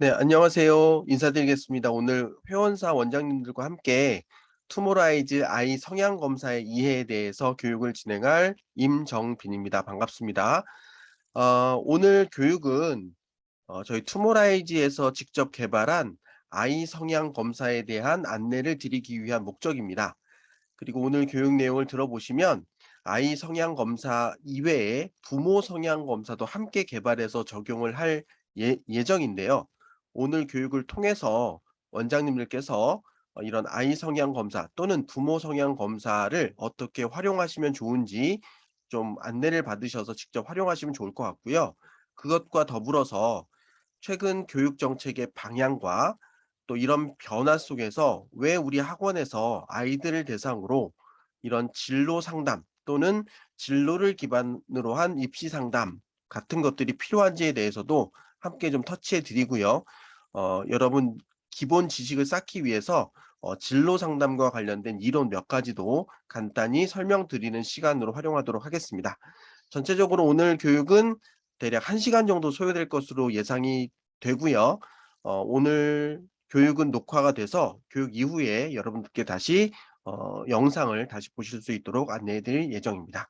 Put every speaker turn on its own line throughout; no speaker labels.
네, 안녕하세요. 인사드리겠습니다. 오늘 회원사 원장님들과 함께 투모라이즈 아이 성향 검사의 이해에 대해서 교육을 진행할 임정빈입니다. 반갑습니다. 오늘 교육은 저희 투모라이즈에서 직접 개발한 아이 성향 검사에 대한 안내를 드리기 위한 목적입니다. 그리고 오늘 교육 내용을 들어보시면 아이 성향 검사 이외에 부모 성향 검사도 함께 개발해서 적용을 할 예정인데요. 오늘 교육을 통해서 원장님들께서 이런 아이 성향 검사 또는 부모 성향 검사를 어떻게 활용하시면 좋은지 좀 안내를 받으셔서 직접 활용하시면 좋을 것 같고요. 그것과 더불어서 최근 교육 정책의 방향과 또 이런 변화 속에서 왜 우리 학원에서 아이들을 대상으로 이런 진로 상담 또는 진로를 기반으로 한 입시 상담 같은 것들이 필요한지에 대해서도 함께 좀 터치해 드리고요. 여러분 기본 지식을 쌓기 위해서 진로 상담과 관련된 이론 몇 가지도 간단히 설명드리는 시간으로 활용하도록 하겠습니다. 전체적으로 오늘 교육은 대략 1 시간 정도 소요될 것으로 예상이 되고요. 오늘 교육은 녹화가 돼서 교육 이후에 여러분들께 다시 영상을 다시 보실 수 있도록 안내해 드릴 예정입니다.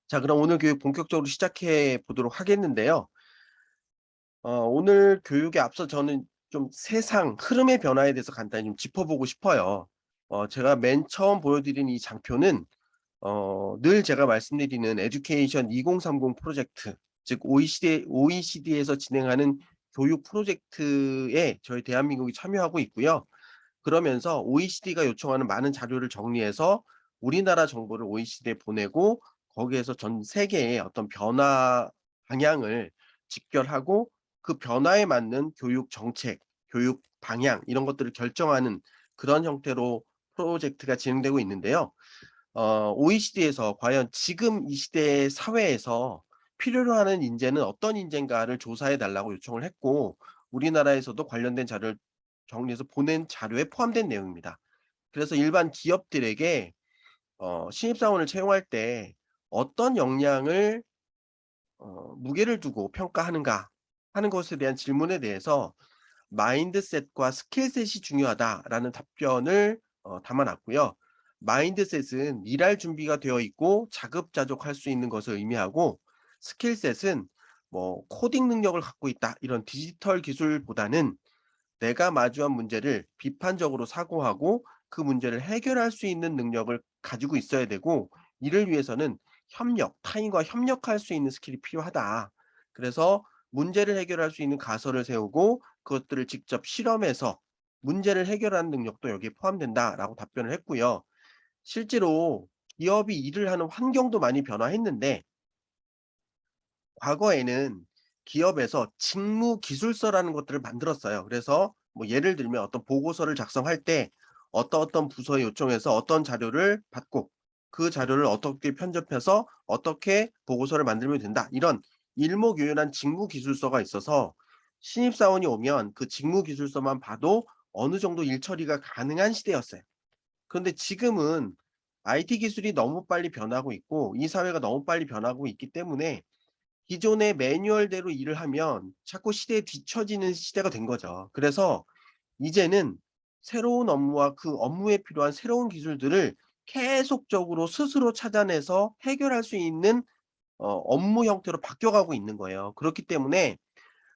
자, 그럼 오늘 교육 본격적으로 시작해 보도록 하겠는데요. 오늘 교육에 앞서 저는 좀 세상 흐름의 변화에 대해서 간단히 좀 짚어보고 싶어요. 제가 맨 처음 보여드린 이 장표는 늘 제가 말씀드리는 에듀케이션 2030 프로젝트, 즉 OECD에서 진행하는 교육 프로젝트에 저희 대한민국이 참여하고 있고요. 그러면서 OECD가 요청하는 많은 자료를 정리해서 우리나라 정보를 OECD에 보내고 거기에서 전 세계의 어떤 변화 방향을 직결하고 그 변화에 맞는 교육 정책, 교육 방향 이런 것들을 결정하는 그런 형태로 프로젝트가 진행되고 있는데요. OECD에서 과연 지금 이 시대의 사회에서 필요로 하는 인재는 어떤 인재인가를 조사해 달라고 요청을 했고 우리나라에서도 관련된 자료를 정리해서 보낸 자료에 포함된 내용입니다. 그래서 일반 기업들에게 신입사원을 채용할 때 어떤 역량을 무게를 두고 평가하는가 하는 것에 대한 질문에 대해서 마인드셋과 스킬셋이 중요하다라는 답변을 담아 놨고요. 마인드셋은 일할 준비가 되어 있고 자급자족할 수 있는 것을 의미하고 스킬셋은 뭐 코딩 능력을 갖고 있다 이런 디지털 기술보다는 내가 마주한 문제를 비판적으로 사고하고 그 문제를 해결할 수 있는 능력을 가지고 있어야 되고 이를 위해서는 협력, 타인과 협력할 수 있는 스킬이 필요하다. 그래서 문제를 해결할 수 있는 가설을 세우고 그것들을 직접 실험해서 문제를 해결하는 능력도 여기에 포함된다라고 답변을 했고요. 실제로 기업이 일을 하는 환경도 많이 변화했는데 과거에는 기업에서 직무 기술서라는 것들을 만들었어요. 그래서 뭐 예를 들면 어떤 보고서를 작성할 때 어떤 부서에 요청해서 어떤 자료를 받고 그 자료를 어떻게 편집해서 어떻게 보고서를 만들면 된다. 이런 일목요연한 직무 기술서가 있어서 신입사원이 오면 그 직무 기술서만 봐도 어느 정도 일 처리가 가능한 시대였어요. 그런데 지금은 IT 기술이 너무 빨리 변하고 있고 이 사회가 너무 빨리 변하고 있기 때문에 기존의 매뉴얼대로 일을 하면 자꾸 시대에 뒤처지는 시대가 된 거죠. 그래서 이제는 새로운 업무와 그 업무에 필요한 새로운 기술들을 계속적으로 스스로 찾아내서 해결할 수 있는 업무 형태로 바뀌어가고 있는 거예요. 그렇기 때문에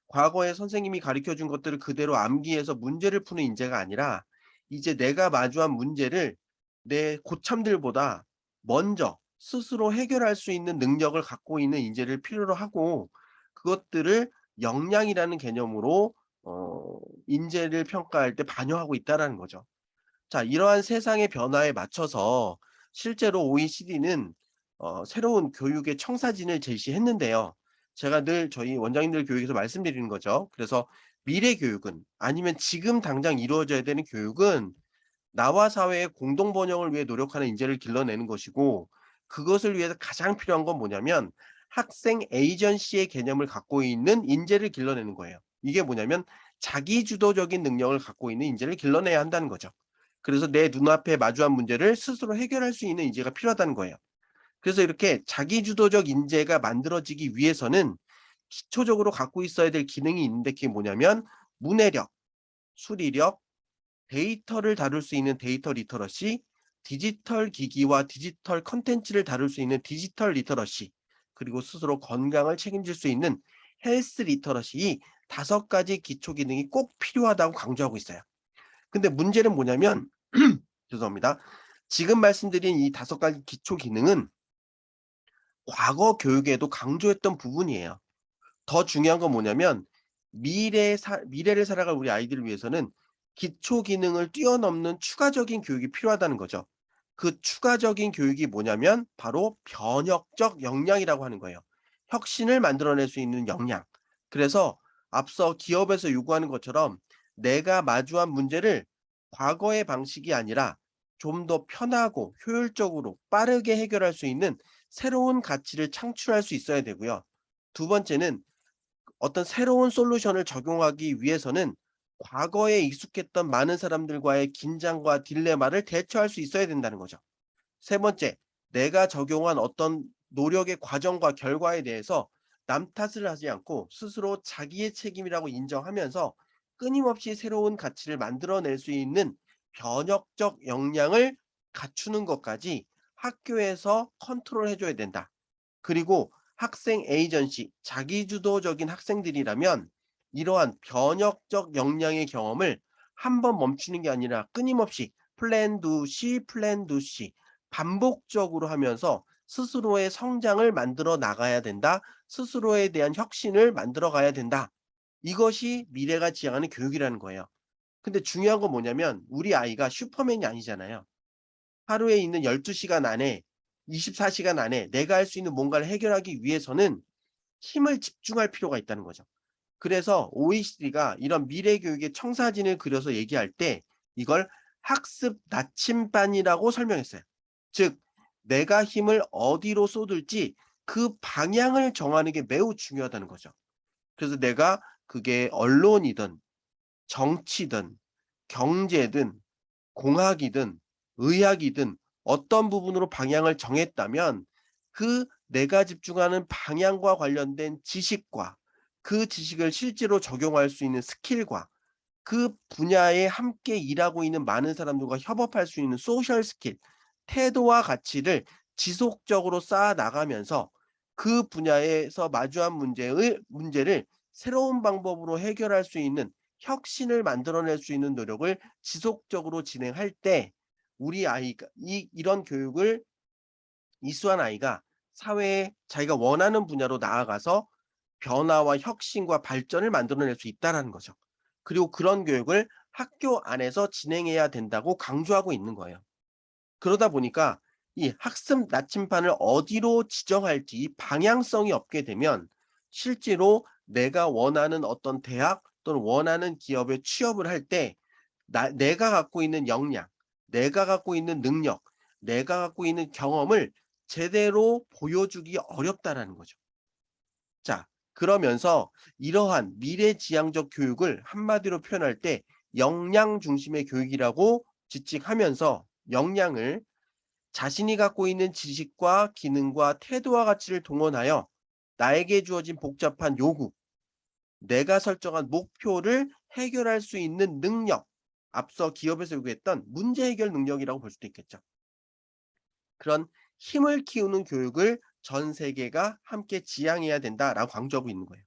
과거에 선생님이 가르쳐 준 것들을 그대로 암기해서 문제를 푸는 인재가 아니라 이제 내가 마주한 문제를 내 고참들보다 먼저 스스로 해결할 수 있는 능력을 갖고 있는 인재를 필요로 하고 그것들을 역량이라는 개념으로 인재를 평가할 때 반영하고 있다라는 거죠. 자, 이러한 세상의 변화에 맞춰서 실제로 OECD는 새로운 교육의 청사진을 제시했는데요. 제가 늘 저희 원장님들 교육에서 말씀드리는 거죠. 그래서 미래 교육은 아니면 지금 당장 이루어져야 되는 교육은 나와 사회의 공동 번영을 위해 노력하는 인재를 길러내는 것이고 그것을 위해서 가장 필요한 건 뭐냐면 학생 에이전시의 개념을 갖고 있는 인재를 길러내는 거예요. 이게 뭐냐면 자기 주도적인 능력을 갖고 있는 인재를 길러내야 한다는 거죠. 그래서 내 눈앞에 마주한 문제를 스스로 해결할 수 있는 인재가 필요하다는 거예요. 그래서 이렇게 자기 주도적 인재가 만들어지기 위해서는 기초적으로 갖고 있어야 될 기능이 있는데 그게 뭐냐면 문해력, 수리력, 데이터를 다룰 수 있는 데이터 리터러시, 디지털 기기와 디지털 컨텐츠를 다룰 수 있는 디지털 리터러시, 그리고 스스로 건강을 책임질 수 있는 헬스 리터러시, 이 5가지 기초 기능이 꼭 필요하다고 강조하고 있어요. 근데 문제는 뭐냐면 죄송합니다. 지금 말씀드린 이 5가지 기초 기능은 과거 교육에도 강조했던 부분이에요. 더 중요한 건 뭐냐면 미래를 살아갈 우리 아이들을 위해서는 기초 기능을 뛰어넘는 추가적인 교육이 필요하다는 거죠. 그 추가적인 교육이 뭐냐면 바로 변혁적 역량이라고 하는 거예요. 혁신을 만들어낼 수 있는 역량. 그래서 앞서 기업에서 요구하는 것처럼 내가 마주한 문제를 과거의 방식이 아니라 좀 더 편하고 효율적으로 빠르게 해결할 수 있는 새로운 가치를 창출할 수 있어야 되고요. 두 번째는 어떤 새로운 솔루션을 적용하기 위해서는 과거에 익숙했던 많은 사람들과의 긴장과 딜레마를 대처할 수 있어야 된다는 거죠. 세 번째, 내가 적용한 어떤 노력의 과정과 결과에 대해서 남 탓을 하지 않고 스스로 자기의 책임이라고 인정하면서 끊임없이 새로운 가치를 만들어낼 수 있는 변혁적 역량을 갖추는 것까지 학교에서 컨트롤해 줘야 된다. 그리고 학생 에이전시, 자기주도적인 학생들이라면 이러한 변혁적 역량의 경험을 한 번 멈추는 게 아니라 끊임없이 플랜 두 시, 플랜 두 시 반복적으로 하면서 스스로의 성장을 만들어 나가야 된다. 스스로에 대한 혁신을 만들어 가야 된다. 이것이 미래가 지향하는 교육이라는 거예요. 근데 중요한 건 뭐냐면 우리 아이가 슈퍼맨이 아니잖아요. 하루에 있는 12시간 시간 안에 24시간 시간 안에 내가 할 수 있는 뭔가를 해결하기 위해서는 힘을 집중할 필요가 있다는 거죠. 그래서 OECD가 이런 미래 교육의 청사진을 그려서 얘기할 때 이걸 학습 나침반이라고 설명했어요. 즉 내가 힘을 어디로 쏟을지 그 방향을 정하는 게 매우 중요하다는 거죠. 그래서 내가 그게 언론이든 정치든 경제든 공학이든 의학이든 어떤 부분으로 방향을 정했다면 그 내가 집중하는 방향과 관련된 지식과 그 지식을 실제로 적용할 수 있는 스킬과 그 분야에 함께 일하고 있는 많은 사람들과 협업할 수 있는 소셜 스킬, 태도와 가치를 지속적으로 쌓아 나가면서 그 분야에서 마주한 문제를 새로운 방법으로 해결할 수 있는 혁신을 만들어낼 수 있는 노력을 지속적으로 진행할 때 우리 아이가 이런 교육을 이수한 아이가 사회에 자기가 원하는 분야로 나아가서 변화와 혁신과 발전을 만들어낼 수 있다라는 거죠. 그리고 그런 교육을 학교 안에서 진행해야 된다고 강조하고 있는 거예요. 그러다 보니까 이 학습 나침반을 어디로 지정할지 이 방향성이 없게 되면 실제로 내가 원하는 어떤 대학 또는 원하는 기업에 취업을 할 때 내가 갖고 있는 역량, 내가 갖고 있는 능력, 내가 갖고 있는 경험을 제대로 보여주기 어렵다라는 거죠. 자, 그러면서 이러한 미래지향적 교육을 한마디로 표현할 때 역량 중심의 교육이라고 지칭하면서 역량을 자신이 갖고 있는 지식과 기능과 태도와 가치를 동원하여 나에게 주어진 복잡한 요구, 내가 설정한 목표를 해결할 수 있는 능력, 앞서 기업에서 요구했던 문제 해결 능력이라고 볼 수도 있겠죠. 그런 힘을 키우는 교육을 전 세계가 함께 지향해야 된다라고 강조하고 있는 거예요.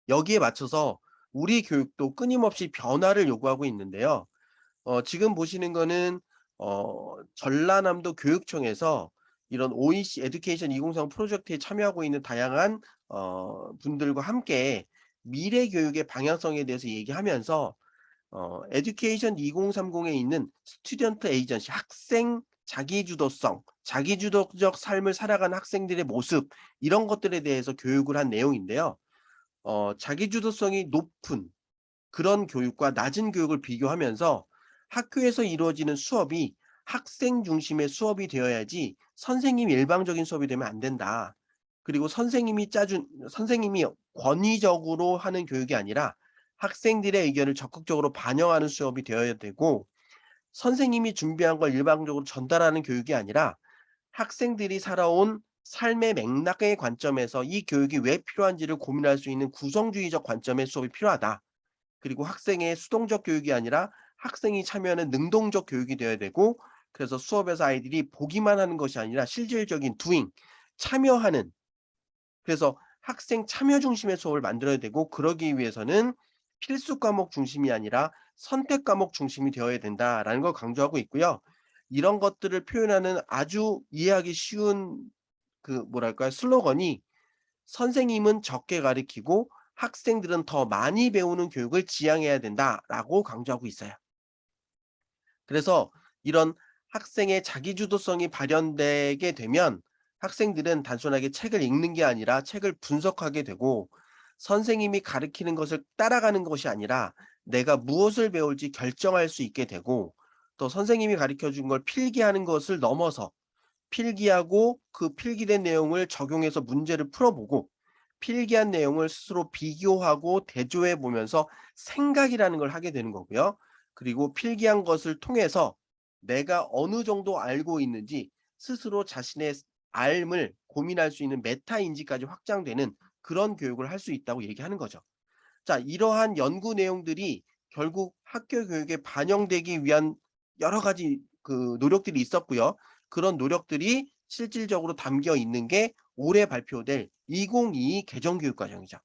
여기에 맞춰서 우리 교육도 끊임없이 변화를 요구하고 있는데요. 지금 보시는 거는 전라남도 교육청에서 이런 OEC 에듀케이션 2030 프로젝트에 참여하고 있는 다양한 분들과 함께 미래 교육의 방향성에 대해서 얘기하면서 에듀케이션 2030에 있는 스튜던트 에이전시 학생 자기주도성, 자기주도적 삶을 살아가는 학생들의 모습 이런 것들에 대해서 교육을 한 내용인데요. 자기주도성이 높은 그런 교육과 낮은 교육을 비교하면서 학교에서 이루어지는 수업이 학생 중심의 수업이 되어야지 선생님이 일방적인 수업이 되면 안 된다. 그리고 선생님이 권위적으로 하는 교육이 아니라 학생들의 의견을 적극적으로 반영하는 수업이 되어야 되고 선생님이 준비한 걸 일방적으로 전달하는 교육이 아니라 학생들이 살아온 삶의 맥락의 관점에서 이 교육이 왜 필요한지를 고민할 수 있는 구성주의적 관점의 수업이 필요하다. 그리고 학생의 수동적 교육이 아니라 학생이 참여하는 능동적 교육이 되어야 되고, 그래서 수업에서 아이들이 보기만 하는 것이 아니라 실질적인 doing, 참여하는, 그래서 학생 참여 중심의 수업을 만들어야 되고, 그러기 위해서는 필수 과목 중심이 아니라 선택 과목 중심이 되어야 된다라는 걸 강조하고 있고요. 이런 것들을 표현하는 아주 이해하기 쉬운 뭐랄까요? 슬로건이 "선생님은 적게 가르치고 학생들은 더 많이 배우는 교육을 지향해야 된다."라고 강조하고 있어요. 그래서 이런 학생의 자기주도성이 발현되게 되면 학생들은 단순하게 책을 읽는 게 아니라 책을 분석하게 되고, 선생님이 가르치는 것을 따라가는 것이 아니라 내가 무엇을 배울지 결정할 수 있게 되고, 또 선생님이 가르쳐 준 걸 필기하는 것을 넘어서 필기하고 그 필기된 내용을 적용해서 문제를 풀어보고, 필기한 내용을 스스로 비교하고 대조해 보면서 생각이라는 걸 하게 되는 거고요. 그리고 필기한 것을 통해서 내가 어느 정도 알고 있는지 스스로 자신의 삶을 고민할 수 있는 메타 인지까지 확장되는 그런 교육을 할 수 있다고 얘기하는 거죠. 자, 이러한 연구 내용들이 결국 학교 교육에 반영되기 위한 여러 가지 노력들이 있었고요. 그런 노력들이 실질적으로 담겨 있는 게 올해 발표될 2022 개정교육과정이죠.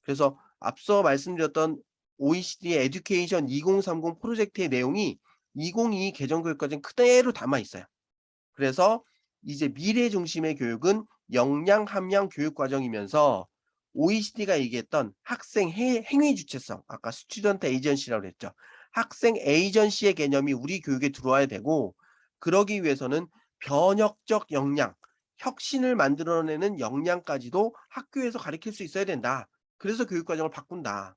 그래서 앞서 말씀드렸던 OECD 에듀케이션 2030 프로젝트의 내용이 2022 개정교육과정 그대로 담아 있어요. 그래서 이제 미래 중심의 교육은 역량 함량 교육 과정이면서, OECD가 얘기했던 학생 행위 주체성, 아까 스튜던트 에이전시라고 그랬죠. 학생 에이전시의 개념이 우리 교육에 들어와야 되고, 그러기 위해서는 변혁적 역량, 혁신을 만들어내는 역량까지도 학교에서 가르칠 수 있어야 된다. 그래서 교육 과정을 바꾼다.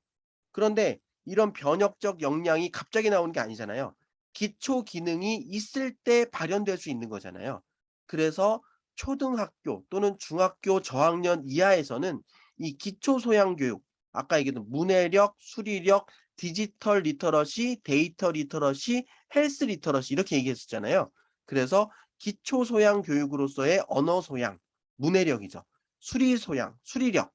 그런데 이런 변혁적 역량이 갑자기 나오는 게 아니잖아요. 기초 기능이 있을 때 발현될 수 있는 거잖아요. 그래서 초등학교 또는 중학교 저학년 이하에서는 이 기초 소양 교육, 아까 얘기했던 문해력, 수리력, 디지털 리터러시, 데이터 리터러시, 헬스 리터러시 이렇게 얘기했었잖아요. 그래서 기초 소양 교육으로서의 언어 소양, 문해력이죠. 수리 소양, 수리력,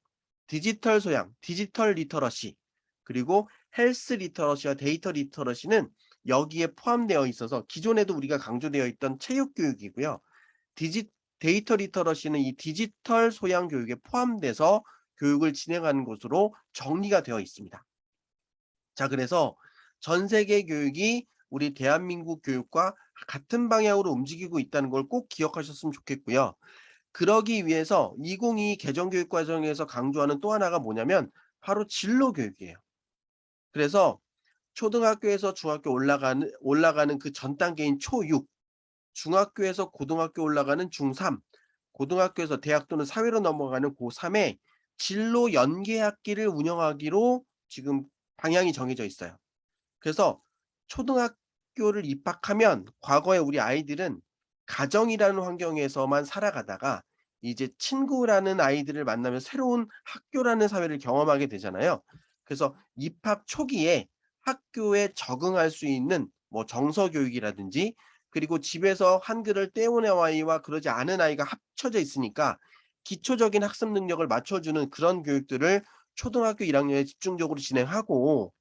디지털 소양, 디지털 리터러시, 그리고 헬스 리터러시와 데이터 리터러시는 여기에 포함되어 있어서 기존에도 우리가 강조되어 있던 체육 교육이고요. 디지 데이터 리터러시는 이 디지털 소양 교육에 포함돼서 교육을 진행하는 것으로 정리가 되어 있습니다. 자, 그래서 전 세계 교육이 우리 대한민국 교육과 같은 방향으로 움직이고 있다는 걸 꼭 기억하셨으면 좋겠고요. 그러기 위해서 2022 개정 교육 과정에서 강조하는 또 하나가 뭐냐면 바로 진로 교육이에요. 그래서 초등학교에서 중학교 올라가는 그 전 단계인 초6, 중학교에서 고등학교 올라가는 중3, 고등학교에서 대학 또는 사회로 넘어가는 고3의 진로 연계 학기를 운영하기로 지금 방향이 정해져 있어요. 그래서 초등학교를 입학하면 과거에 우리 아이들은 가정이라는 환경에서만 살아가다가 이제 친구라는 아이들을 만나면 새로운 학교라는 사회를 경험하게 되잖아요. 그래서 입학 초기에 학교에 적응할 수 있는 뭐 정서 교육이라든지, 그리고 집에서 한글을 떼어낸 아이와 그러지 않은 아이가 합쳐져 있으니까 기초적인 학습 능력을 맞춰주는 그런 교육들을 초등학교 1학년에 집중적으로 진행하고,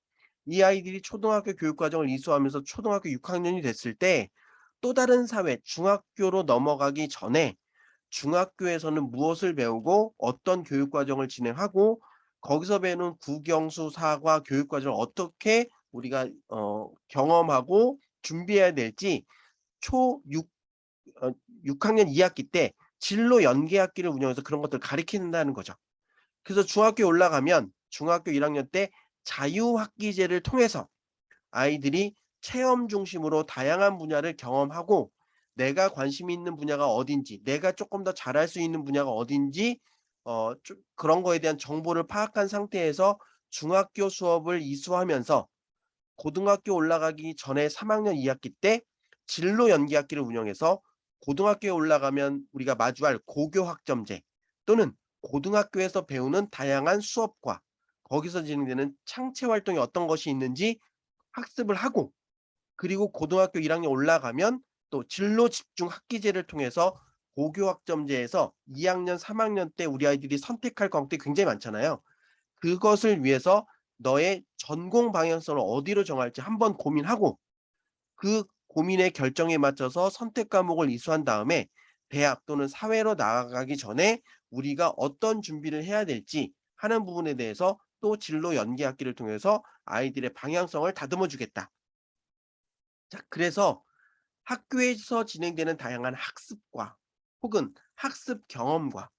이 아이들이 초등학교 교육 과정을 이수하면서 초등학교 6학년이 됐을 때 또 다른 사회 중학교로 넘어가기 전에 중학교에서는 무엇을 배우고 어떤 교육 과정을 진행하고, 거기서 배우는 국영수, 사과 교육 과정을 어떻게 우리가 경험하고 준비해야 될지 초 6 학년 2 학기 때 진로 연계 학기를 운영해서 그런 것들을 가르친다는 거죠. 그래서 중학교에 올라가면 중학교 1 학년 때 자유학기제를 통해서 아이들이 체험 중심으로 다양한 분야를 경험하고, 내가 관심 있는 분야가 어딘지, 내가 쪼끔 더 잘할 수 있는 분야가 어딘지 좀 그런 거에 대한 정보를 파악한 상태에서 중학교 수업을 이수하면서 고등학교 올라가기 전에 3 학년 2 학기 때 진로 연계 학기를 운영해서 고등학교에 올라가면 우리가 마주할 고교 학점제 또는 고등학교에서 배우는 다양한 수업과 거기서 진행되는 창체 활동이 어떤 것이 있는지 학습을 하고, 그리고 고등학교 1 학년 올라가면 또 진로 집중 학기제를 통해서 고교학점제에서 2학년, 3학년 때 우리 아이들이 선택할 과목들이 굉장히 많잖아요. 그것을 위해서 너의 전공 방향성을 어디로 정할지 한번 고민하고 그 고민의 결정에 맞춰서 선택 과목을 이수한 다음에 대학 또는 사회로 나아가기 전에 우리가 어떤 준비를 해야 될지 하는 부분에 대해서 또 진로 연계학기를 통해서 아이들의 방향성을 다듬어 주겠다. 자, 그래서 학교에서 진행되는 다양한 학습과 혹은 학습 경험과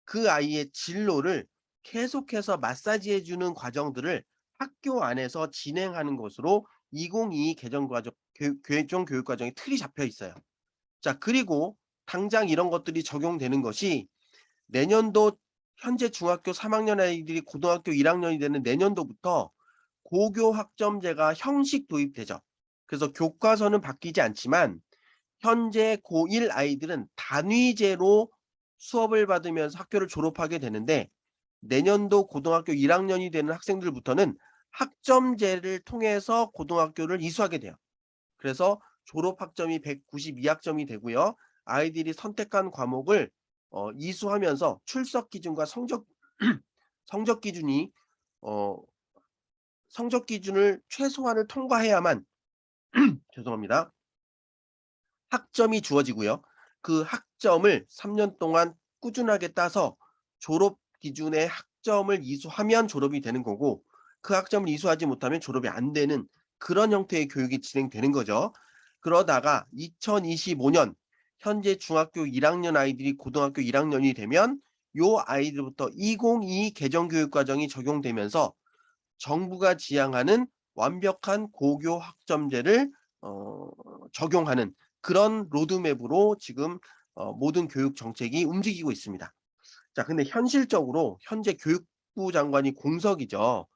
그 아이의 진로를 계속해서 마사지해 주는 과정들을 학교 안에서 진행하는 것으로 2022 개정 과정 개정 교육 과정의 틀이 잡혀 있어요. 자, 그리고 당장 이런 것들이 적용되는 것이 내년도 현재 중학교 3 학년 아이들이 고등학교 1 학년이 되는 내년도부터 고교 학점제가 형식 도입되죠. 그래서 교과서는 바뀌지 않지만 현재 고1 아이들은 단위제로 수업을 받으면서 학교를 졸업하게 되는데 내년도 고등학교 1 학년이 되는 학생들부터는 학점제를 통해서 고등학교를 이수하게 돼요. 그래서 졸업 학점이 192 학점이 되고요. 아이들이 선택한 과목을 이수하면서 출석 기준과 성적 성적 기준이 어 성적 기준을 최소한을 통과해야만 죄송합니다. 학점이 주어지고요. 그 학점을 3년 동안 꾸준하게 따서 졸업 기준의 학점을 이수하면 졸업이 되는 거고 그 학점을 이수하지 못하면 졸업이 안 되는 그런 형태의 교육이 진행되는 거죠. 그러다가 2025년 현재 중학교 1 학년 아이들이 고등학교 1 학년이 되면 요 아이들부터 2022 개정 교육 과정이 적용되면서 정부가 지향하는 완벽한 고교 학점제를 어 적용하는 그런 로드맵으로 지금 모든 교육 정책이 움직이고 있습니다. 자, 근데 현실적으로 현재 교육부 장관이 공석이죠.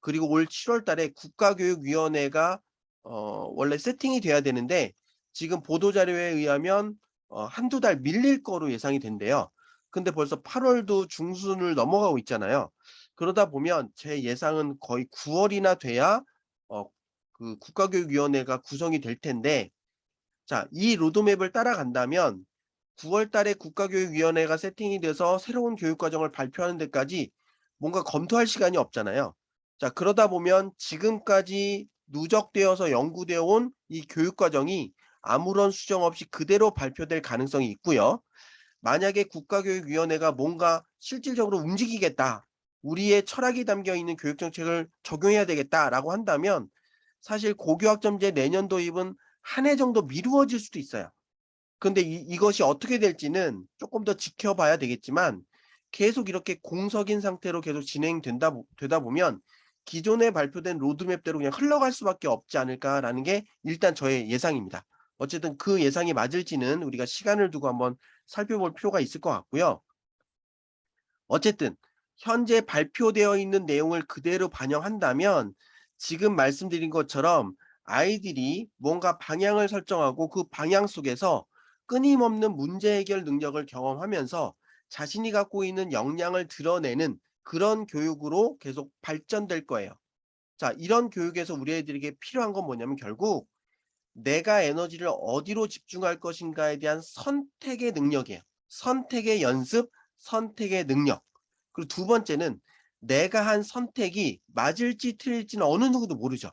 그리고 올 7월 달에 국가교육위원회가 원래 세팅이 돼야 되는데 지금 보도 자료에 의하면 1-2달 밀릴 거로 예상이 된대요. 근데 벌써 8 월도 중순을 넘어가고 있잖아요. 그러다 보면 제 예상은 거의 9 월이나 돼야 어 그 국가교육위원회가 구성이 될 텐데 자, 이 로드맵을 따라간다면 9월 달에 국가교육위원회가 세팅이 돼서 새로운 교육과정을 발표하는 데까지 뭔가 검토할 시간이 없잖아요. 자, 그러다 보면 지금까지 누적되어서 연구되어 온 이 교육과정이 아무런 수정 없이 그대로 발표될 가능성이 있고요. 만약에 국가교육위원회가 뭔가 실질적으로 움직이겠다. 우리의 철학이 담겨 있는 교육 정책을 적용해야 되겠다라고 한다면 사실 고교학점제 내년 도입은 한 해 정도 미루어질 수도 있어요. 근데 이것이 어떻게 될지는 쪼끔 더 지켜봐야 되겠지만 계속 이렇게 공석인 상태로 계속 진행된다 되다 보면 '기존에 발표된 로드맵대로 그냥 흘러갈 수밖에 없지 않을까.'라는 게 일단 저의 예상입니다. 어쨌든 그 예상이 맞을지는 우리가 시간을 두고 한번 살펴볼 필요가 있을 것 같고요. 어쨌든 현재 발표되어 있는 내용을 그대로 반영한다면 지금 말씀드린 것처럼 아이들이 뭔가 방향을 설정하고 그 방향 속에서 끊임없는 문제 해결 능력을 경험하면서 자신이 갖고 있는 역량을 드러내는 그런 교육으로 계속 발전될 거예요. 자, 이런 교육에서 우리 애들에게 필요한 건 뭐냐면 결국 내가 에너지를 어디로 집중할 것인가에 대한 선택의 능력이에요. 선택의 연습, 선택의 능력. 그리고 두 번째는 내가 한 선택이 맞을지 틀릴지는 어느 누구도 모르죠.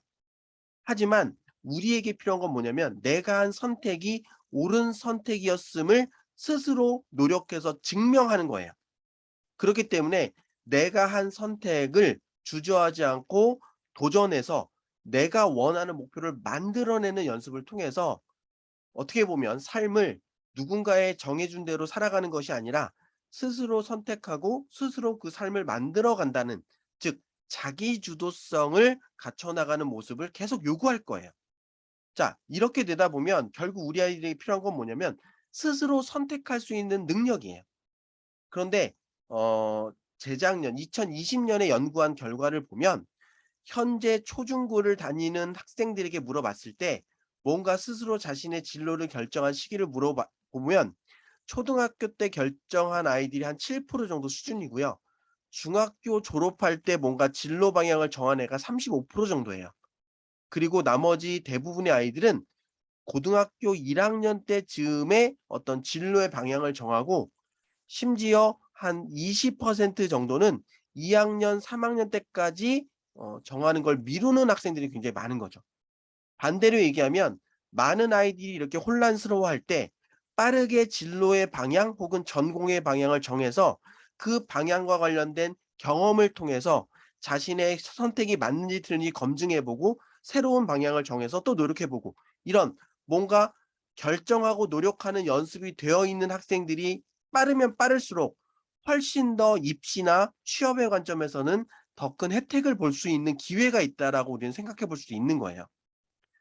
하지만 우리에게 필요한 건 뭐냐면 내가 한 선택이 옳은 선택이었음을 스스로 노력해서 증명하는 거예요. 그렇기 때문에 내가 한 선택을 주저하지 않고 도전해서 내가 원하는 목표를 만들어내는 연습을 통해서 어떻게 보면 삶을 누군가의 정해 준 대로 살아가는 것이 아니라 스스로 선택하고 스스로 그 삶을 만들어 간다는 즉 자기 주도성을 갖춰 나가는 모습을 계속 요구할 거예요. 자, 이렇게 되다 보면 결국 우리 아이들에게 필요한 건 뭐냐면 스스로 선택할 수 있는 능력이에요. 그런데 재작년 2020 년에 연구한 결과를 보면 현재 초중고를 다니는 학생들에게 물어봤을 때 뭔가 스스로 자신의 진로를 결정한 시기를 물어봐 보면 초등학교 때 결정한 아이들이 한 7% 정도 수준이고요. 중학교 졸업할 때 뭔가 진로 방향을 정한 애가 35% 정도예요. 그리고 나머지 대부분의 아이들은 고등학교 1학년 때쯤에 어떤 진로의 방향을 정하고 심지어 한 20% 정도는 2학년, 3학년 때까지 정하는 걸 미루는 학생들이 굉장히 많은 거죠. 반대로 얘기하면 많은 아이들이 이렇게 혼란스러워할 때 빠르게 진로의 방향 혹은 전공의 방향을 정해서 그 방향과 관련된 경험을 통해서 자신의 선택이 맞는지 틀린지 검증해 보고 새로운 방향을 정해서 또 노력해 보고 이런 뭔가 결정하고 노력하는 연습이 되어 있는 학생들이 빠르면 빠를수록 훨씬 더 입시나 취업의 관점에서는 더 큰 혜택을 볼 수 있는 기회가 있다라고 우리는 생각해 볼 수 있는 거예요.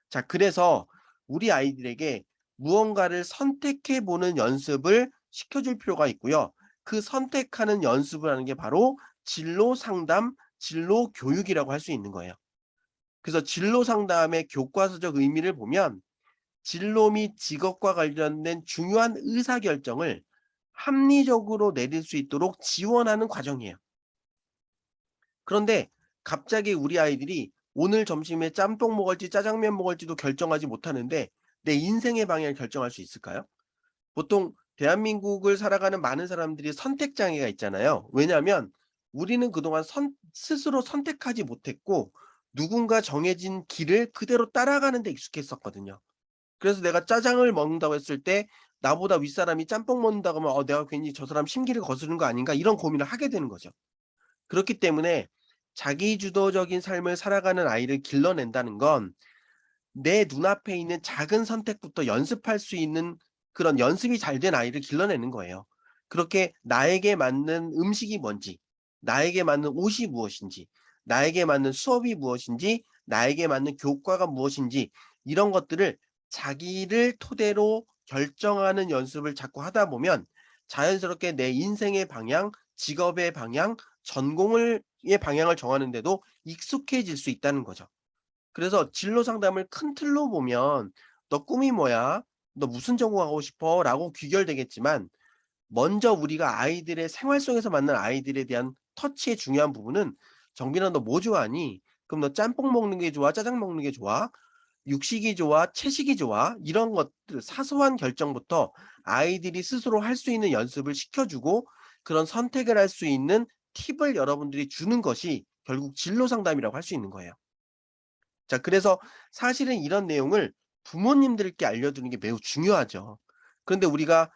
자, 그래서 우리 아이들에게 무언가를 선택해 보는 연습을 시켜줄 필요가 있고요. 그 선택하는 연습을 하는 게 바로 진로 상담, 진로 교육이라고 할 수 있는 거예요. 그래서 진로 상담의 교과서적 의미를 보면 진로 및 직업과 관련된 중요한 의사결정을 합리적으로 내릴 수 있도록 지원하는 과정이에요. 그런데 갑자기 우리 아이들이 오늘 점심에 짬뽕 먹을지 짜장면 먹을지도 결정하지 못하는데 내 인생의 방향을 결정할 수 있을까요? 보통 대한민국을 살아가는 많은 사람들이 선택 장애가 있잖아요. 왜냐하면 우리는 그동안 스스로 선택하지 못했고 누군가 정해진 길을 그대로 따라가는 데 익숙했었거든요. 그래서 내가 짜장을 먹는다고 했을 때 나보다 윗사람이 짬뽕 먹는다고 하면 '내가 괜히 저 사람 심기를 거스르는 거 아닌가?' 이런 고민을 하게 되는 거죠. 그렇기 때문에 자기 주도적인 삶을 살아가는 아이를 길러낸다는 건 내 눈앞에 있는 작은 선택부터 연습할 수 있는 그런 연습이 잘 된 아이를 길러내는 거예요. 그렇게 나에게 맞는 음식이 뭔지, 나에게 맞는 옷이 무엇인지, 나에게 맞는 수업이 무엇인지, 나에게 맞는 교과가 무엇인지 이런 것들을 자기를 토대로 결정하는 연습을 자꾸 하다 보면 자연스럽게 내 인생의 방향, 직업의 방향, 전공을 의 방향을 정하는 데도 익숙해질 수 있다는 거죠. 그래서 진로 상담을 큰 틀로 보면 "너 꿈이 뭐야? 너 무슨 전공하고 싶어?" 라고 귀결되겠지만 먼저 우리가 아이들의 생활 속에서 만난 아이들에 대한 터치의 중요한 부분은 "정빈아 너 뭐 좋아하니? 그럼 너 짬뽕 먹는 게 좋아? 짜장 먹는 게 좋아? 육식이 좋아? 채식이 좋아?" 이런 것들 사소한 결정부터 아이들이 스스로 할 수 있는 연습을 시켜 주고 그런 선택을 할 수 있는 팁을 여러분들이 주는 것이 결국 진로 상담이라고 할 수 있는 거예요. 자, 그래서 사실은 이런 내용을 부모님들께 알려주는 게 매우 중요하죠. 그런데 우리가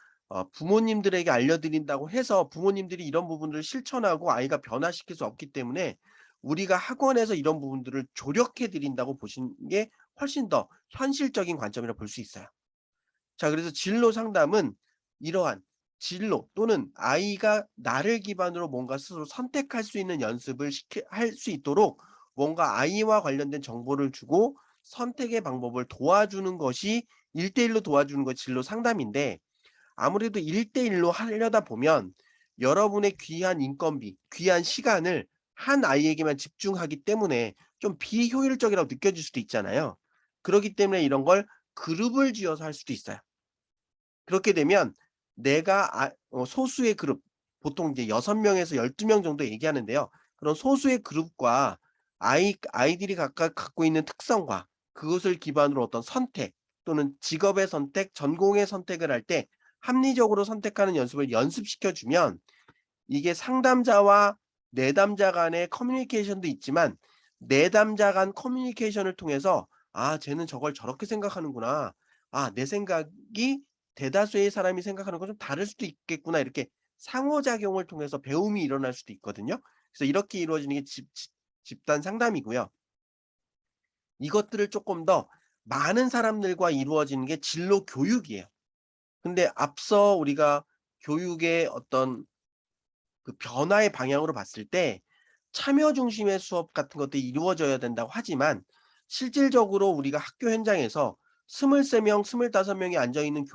부모님들에게 알려드린다고 해서 부모님들이 이런 부분들을 실천하고 아이가 변화시킬 수 없기 때문에 우리가 학원에서 이런 부분들을 조력해 드린다고 보시는 게 훨씬 더 현실적인 관점이라 볼 수 있어요. 자, 그래서 진로 상담은 이러한 진로 또는 아이가 나를 기반으로 뭔가 스스로 선택할 수 있는 연습을 시켜 할 수 있도록 뭔가 아이와 관련된 정보를 주고 선택의 방법을 도와주는 것이 1:1로 도와주는 것이 진로 상담인데 아무래도 1:1로 하려다 보면 여러분의 귀한 인건비, 귀한 시간을 한 아이에게만 집중하기 때문에 좀 비효율적이라고 느껴질 수도 있잖아요. 그렇기 때문에 이런 걸 그룹을 지어서 할 수도 있어요. 그렇게 되면 내가 소수의 그룹 보통 이제 6 명에서 12명 정도 얘기하는데요. 그런 소수의 그룹과 아이들이 각각 갖고 있는 특성과 그것을 기반으로 어떤 선택 또는 직업의 선택, 전공의 선택을 할 때 합리적으로 선택하는 연습을 연습시켜 주면 이게 상담자와 내담자 간의 커뮤니케이션도 있지만 내담자 간 커뮤니케이션을 통해서 '아 쟤는 저걸 저렇게 생각하는구나. 아 내 생각이 대다수의 사람이 생각하는 건 좀 다를 수도 있겠구나.' 이렇게 상호작용을 통해서 배움이 일어날 수도 있거든요. 그래서 이렇게 이루어지는 게 집단 상담이고요. 이것들을 쪼끔 더 많은 사람들과 이루어지는 게 진로 교육이에요. 근데 앞서 우리가 교육의 어떤 그 변화의 방향으로 봤을 때 참여 중심의 수업 같은 것들이 이루어져야 된다고 하지만 실질적으로 우리가 학교 현장에서 23 명, 25 명이 앉아 있는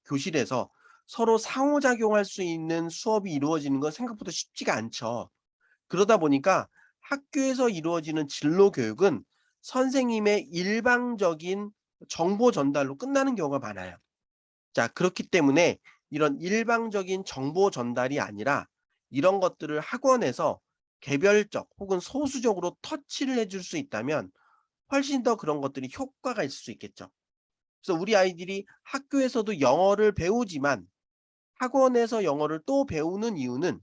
교실에서 서로 상호작용할 수 있는 수업이 이루어지는 건 생각보다 쉽지가 않죠. 그러다 보니까 학교에서 이루어지는 진로 교육은 선생님의 일방적인 정보 전달로 끝나는 경우가 많아요. 자, 그렇기 때문에 이런 일방적인 정보 전달이 아니라 이런 것들을 학원에서 개별적 혹은 소수적으로 터치를 해줄 수 있다면 훨씬 더 그런 것들이 효과가 있을 수 있겠죠. 그래서 우리 아이들이 학교에서도 영어를 배우지만 학원에서 영어를 또 배우는 이유는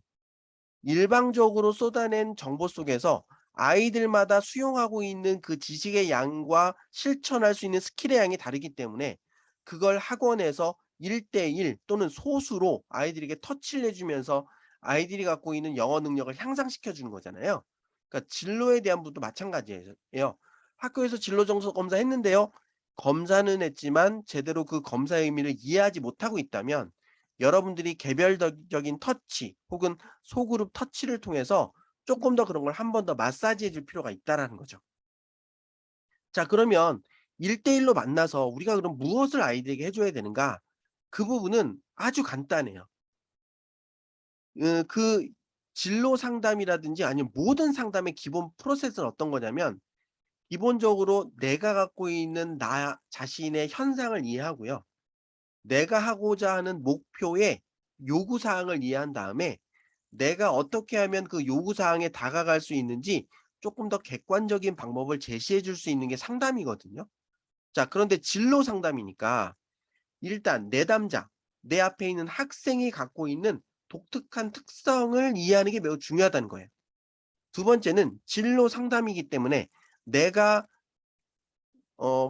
일방적으로 쏟아낸 정보 속에서 아이들마다 수용하고 있는 그 지식의 양과 실천할 수 있는 스킬의 양이 다르기 때문에 그걸 학원에서 1대1 또는 소수로 아이들에게 터치를 해 주면서 아이들이 갖고 있는 영어 능력을 향상시켜 주는 거잖아요. 그러니까 진로에 대한 부분도 마찬가지예요. 학교에서 진로 정서 검사했는데요. 검사는 했지만 제대로 그 검사의 의미를 이해하지 못하고 있다면 여러분들이 개별적인 터치 혹은 소그룹 터치를 통해서 쪼끔 더 그런 걸 한 번 더 마사지해 줄 필요가 있다라는 거죠. 자, 그러면 1대1로 만나서 우리가 그럼 무엇을 아이들에게 해 줘야 되는가? 그 부분은 아주 간단해요. 그 진로 상담이라든지 아니면 모든 상담의 기본 프로세스는 어떤 거냐면 기본적으로 내가 갖고 있는 나 자신의 현상을 이해하고요. 내가 하고자 하는 목표의 요구 사항을 이해한 다음에 내가 어떻게 하면 그 요구 사항에 다가갈 수 있는지 쪼끔 더 객관적인 방법을 제시해 줄 수 있는 게 상담이거든요. 자, 그런데 진로 상담이니까 일단 내담자, 내 앞에 있는 학생이 갖고 있는 독특한 특성을 이해하는 게 매우 중요하다는 거예요. 두 번째는 진로 상담이기 때문에 내가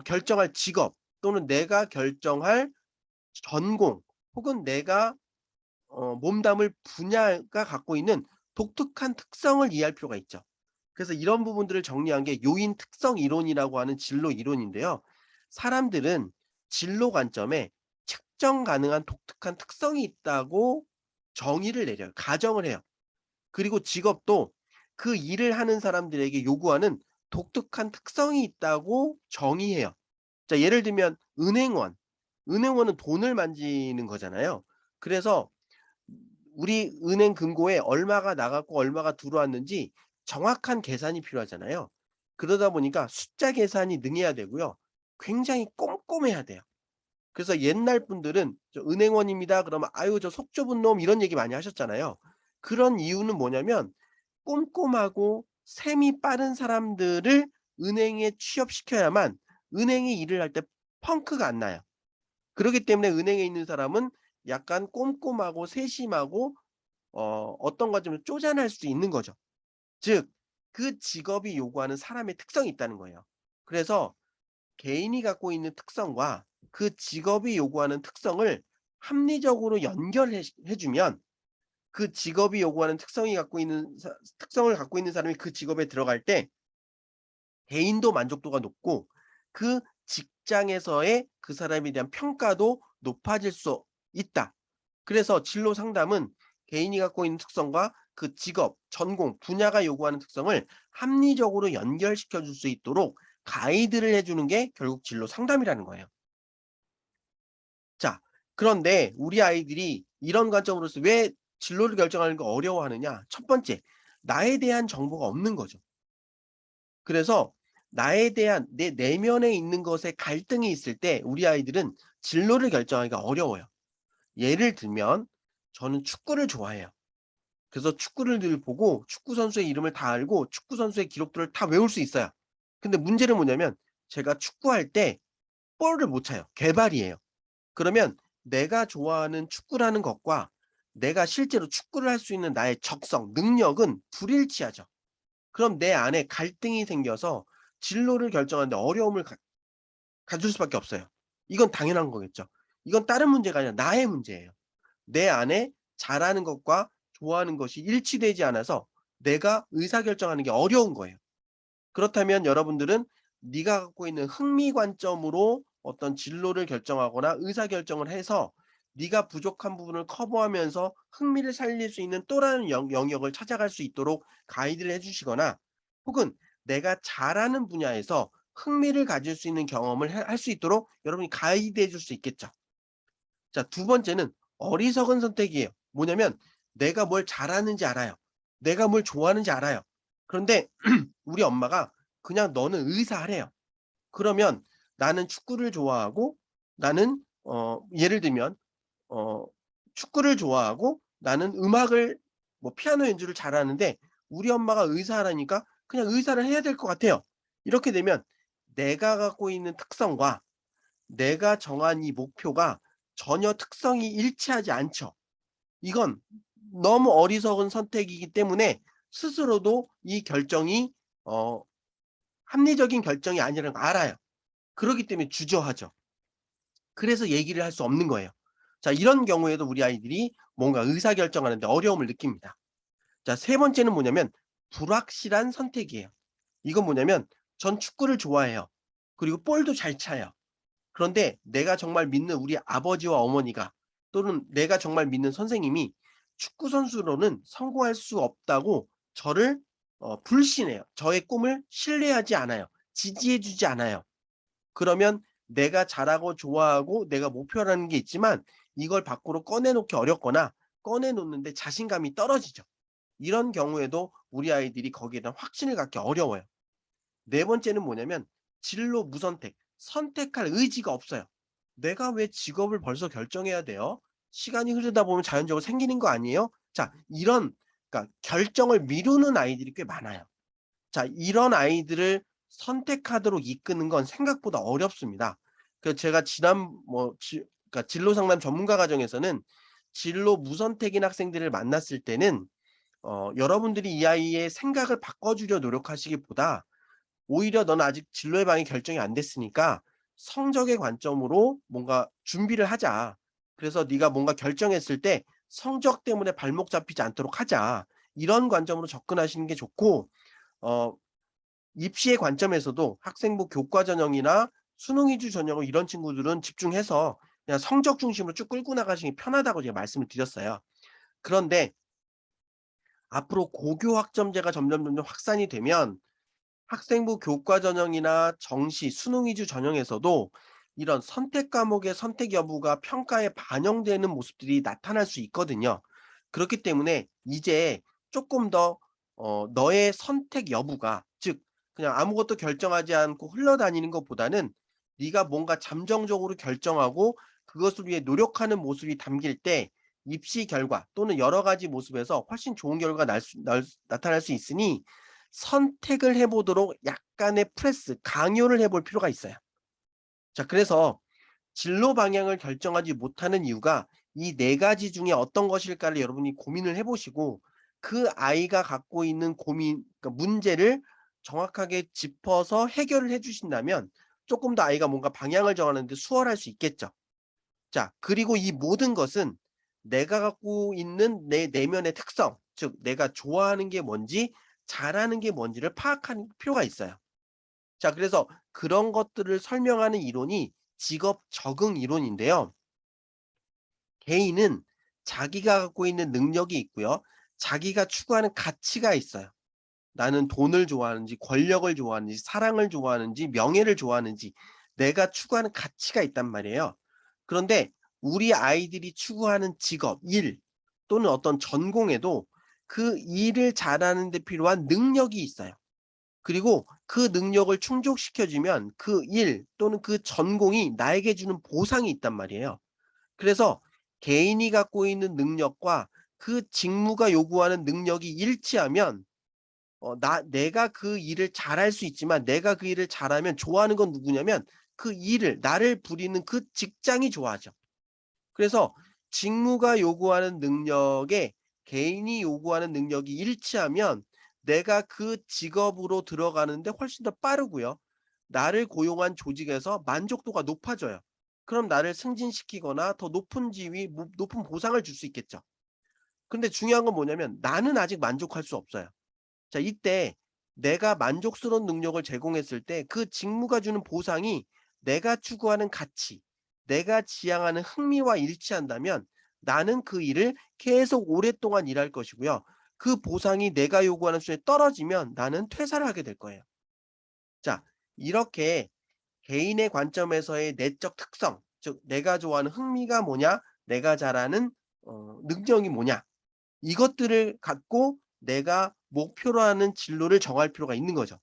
결정할 직업 또는 내가 결정할 전공 혹은 내가 몸담을 분야가 갖고 있는 독특한 특성을 이해할 필요가 있죠. 그래서 이런 부분들을 정리한 게 요인 특성 이론이라고 하는 진로 이론인데요. 사람들은 진로 관점에 측정 가능한 독특한 특성이 있다고 정의를 내려요. 가정을 해요. 그리고 직업도 그 일을 하는 사람들에게 요구하는 독특한 특성이 있다고 정의해요. 자, 예를 들면 은행원. 은행원은 돈을 만지는 거잖아요. 그래서 우리 은행 금고에 얼마가 나갔고 얼마가 들어왔는지 정확한 계산이 필요하잖아요. 그러다 보니까 숫자 계산이 능해야 되고요. 굉장히 꼼꼼해야 돼요. 그래서 옛날 분들은 "저 은행원입니다." 그러면 "아유 저 속 좁은 놈." 이런 얘기 많이 하셨잖아요. 그런 이유는 뭐냐면 꼼꼼하고 셈이 빠른 사람들을 은행에 취업시켜야만 은행의 일을 할 때 펑크가 안 나요. 그러기 때문에 은행에 있는 사람은 약간 꼼꼼하고 세심하고 어떤 것 좀 쪼잔할 수 있는 거죠. 즉 그 직업이 요구하는 사람의 특성이 있다는 거예요. 그래서 개인이 갖고 있는 특성과 그 직업이 요구하는 특성을 합리적으로 연결해 해 주면 그 직업이 요구하는 특성을 갖고 있는 사람이 그 직업에 들어갈 때 개인도 만족도가 높고 그 직장에서의 그 사람에 대한 평가도 높아질 수 있다. 그래서 진로 상담은 개인이 갖고 있는 특성과 그 직업, 전공, 분야가 요구하는 특성을 합리적으로 연결시켜 줄 수 있도록 가이드를 해 주는 게 결국 진로 상담이라는 거예요. 자, 그런데 우리 아이들이 이런 관점으로서 왜 진로를 결정하는 거 어려워하느냐? 첫 번째, 나에 대한 정보가 없는 거죠. 그래서 나에 대한 내 내면에 있는 것에 갈등이 있을 때 우리 아이들은 진로를 결정하기가 어려워요. 예를 들면 저는 축구를 좋아해요. 그래서 축구를 늘 보고 축구 선수의 이름을 다 알고 축구 선수의 기록들을 다 외울 수 있어요. 근데 문제는 뭐냐면 제가 축구할 때 볼을 못 차요. 개발이에요. 그러면 내가 좋아하는 축구라는 것과 내가 실제로 축구를 할 수 있는 나의 적성, 능력은 불일치하죠. 그럼 내 안에 갈등이 생겨서 진로를 결정하는데 어려움을 가질 수밖에 없어요. 이건 당연한 거겠죠. 이건 다른 문제가 아니라 나의 문제예요. 내 안에 잘하는 것과 좋아하는 것이 일치되지 않아서 내가 의사결정하는 게 어려운 거예요. 그렇다면 여러분들은 네가 갖고 있는 흥미 관점으로 어떤 진로를 결정하거나 의사결정을 해서 네가 부족한 부분을 커버하면서 흥미를 살릴 수 있는 또 다른 영역을 찾아갈 수 있도록 가이드를 해 주시거나 혹은 내가 잘하는 분야에서 흥미를 가질 수 있는 경험을 할 수 있도록 여러분이 가이드해 줄 수 있겠죠. 자, 두 번째는 어리석은 선택이에요. 뭐냐면 내가 뭘 잘하는지 알아요. 내가 뭘 좋아하는지 알아요. 그런데 우리 엄마가 그냥 "너는 의사하래."요. 그러면 나는 축구를 좋아하고 나는 예를 들면 어 축구를 좋아하고 나는 음악을 뭐 피아노 연주를 잘하는데 우리 엄마가 의사하라니까 그냥 의사를 해야 될 것 같아요. 이렇게 되면 내가 갖고 있는 특성과 내가 정한 이 목표가 전혀 특성이 일치하지 않죠. 이건 너무 어리석은 선택이기 때문에 스스로도 이 결정이 어 합리적인 결정이 아니라는 걸 알아요. 그러기 때문에 주저하죠. 그래서 얘기를 할 수 없는 거예요. 자, 이런 경우에도 우리 아이들이 뭔가 의사결정하는 데 어려움을 느낍니다. 자, 세 번째는 뭐냐면 불확실한 선택이에요. 이건 뭐냐면 전 축구를 좋아해요. 그리고 볼도 잘 차요. 그런데 내가 정말 믿는 우리 아버지와 어머니가, 또는 내가 정말 믿는 선생님이 축구 선수로는 성공할 수 없다고 저를 불신해요. 저의 꿈을 신뢰하지 않아요. 지지해 주지 않아요. 그러면 내가 잘하고 좋아하고 내가 목표라는 게 있지만 이걸 밖으로 꺼내 놓기 어렵거나 꺼내 놓는데 자신감이 떨어지죠. 이런 경우에도 우리 아이들이 거기에 대한 확신을 갖기 어려워요. 네 번째는 뭐냐면 진로 무선택, 선택할 의지가 없어요. 내가 왜 직업을 벌써 결정해야 돼요? 시간이 흐르다 보면 자연적으로 생기는 거 아니에요? 자, 이런, 그러니까 결정을 미루는 아이들이 꽤 많아요. 자, 이런 아이들을 선택하도록 이끄는 건 생각보다 어렵습니다. 제가 지난 그러니까 진로 상담 전문가 과정에서는 진로 무선택인 학생들을 만났을 때는 여러분들이 이 아이의 생각을 바꿔주려 노력하시기보다 오히려 "너는 아직 진로의 방이 결정이 안 됐으니까 성적의 관점으로 뭔가 준비를 하자. 그래서 네가 뭔가 결정했을 때 성적 때문에 발목 잡히지 않도록 하자." 이런 관점으로 접근하시는 게 좋고, 어 입시의 관점에서도 학생부 교과 전형이나 수능 위주 전형을 이런 친구들은 집중해서 그냥 성적 중심으로 쭉 끌고 나가시기 편하다고 제가 말씀을 드렸어요. 그런데 앞으로 고교 학점제가 점점 확산이 되면 학생부 교과 전형이나 정시, 수능 위주 전형에서도 이런 선택 과목의 선택 여부가 평가에 반영되는 모습들이 나타날 수 있거든요. 그렇기 때문에 이제 조금 더 너의 선택 여부가, 즉 그냥 아무것도 결정하지 않고 흘러다니는 것보다는 네가 뭔가 잠정적으로 결정하고 그것을 위해 노력하는 모습이 담길 때 입시 결과 또는 여러 가지 모습에서 훨씬 좋은 결과가 나타날 수 있으니 선택을 해 보도록 약간의 프레스, 강요를 해볼 필요가 있어요. 자, 그래서 진로 방향을 결정하지 못하는 이유가 이 네 가지 중에 어떤 것일까를 여러분이 고민을 해 보시고 그 아이가 갖고 있는 고민, 그러니까 문제를 정확하게 짚어서 해결을 해 주신다면 쪼끔 더 아이가 뭔가 방향을 정하는 데 수월할 수 있겠죠. 자, 그리고 이 모든 것은 내가 갖고 있는 내 내면의 특성, 즉 내가 좋아하는 게 뭔지 잘하는 게 뭔지를 파악하는 필요가 있어요. 자, 그래서 그런 것들을 설명하는 이론이 직업 적응 이론인데요. 개인은 자기가 갖고 있는 능력이 있고요. 자기가 추구하는 가치가 있어요. 나는 돈을 좋아하는지 권력을 좋아하는지 사랑을 좋아하는지 명예를 좋아하는지 내가 추구하는 가치가 있단 말이에요. 그런데 우리 아이들이 추구하는 직업, 일 또는 어떤 전공에도 그 일을 잘하는 데 필요한 능력이 있어요. 그리고 그 능력을 충족시켜 주면 그 일 또는 그 전공이 나에게 주는 보상이 있단 말이에요. 그래서 개인이 갖고 있는 능력과 그 직무가 요구하는 능력이 일치하면 내가 그 일을 잘할 수 있지만 내가 그 일을 잘하면 좋아하는 건 누구냐면 그 일을 나를 부리는 그 직장이 좋아하죠. 그래서 직무가 요구하는 능력에 개인이 요구하는 능력이 일치하면 내가 그 직업으로 들어가는데 훨씬 더 빠르고요. 나를 고용한 조직에서 만족도가 높아져요. 그럼 나를 승진시키거나 더 높은 지위, 높은 보상을 줄 수 있겠죠. 근데 중요한 건 뭐냐면 나는 아직 만족할 수 없어요. 자, 이때 내가 만족스러운 능력을 제공했을 때 그 직무가 주는 보상이 내가 추구하는 가치, 내가 지향하는 흥미와 일치한다면 나는 그 일을 계속 오랫동안 일할 것이고요. 그 보상이 내가 요구하는 수준에 떨어지면 나는 퇴사를 하게 될 거예요. 자, 이렇게 개인의 관점에서의 내적 특성, 즉 내가 좋아하는 흥미가 뭐냐, 내가 잘하는 능력이 뭐냐, 이것들을 갖고 내가 목표로 하는 진로를 정할 필요가 있는 거죠.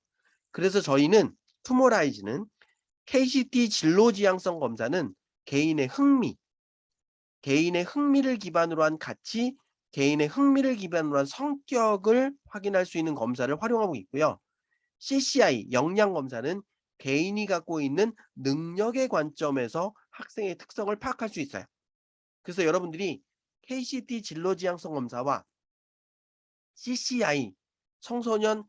그래서 저희는 투모라이즈는 KCT 진로 지향성 검사는 개인의 흥미, 개인의 흥미를 기반으로 한 가치, 개인의 흥미를 기반으로 한 성격을 확인할 수 있는 검사를 활용하고 있고요. CCI 역량 검사는 개인이 갖고 있는 능력의 관점에서 학생의 특성을 파악할 수 있어요. 그래서 여러분들이 KCT 진로 지향성 검사와 CCI 청소년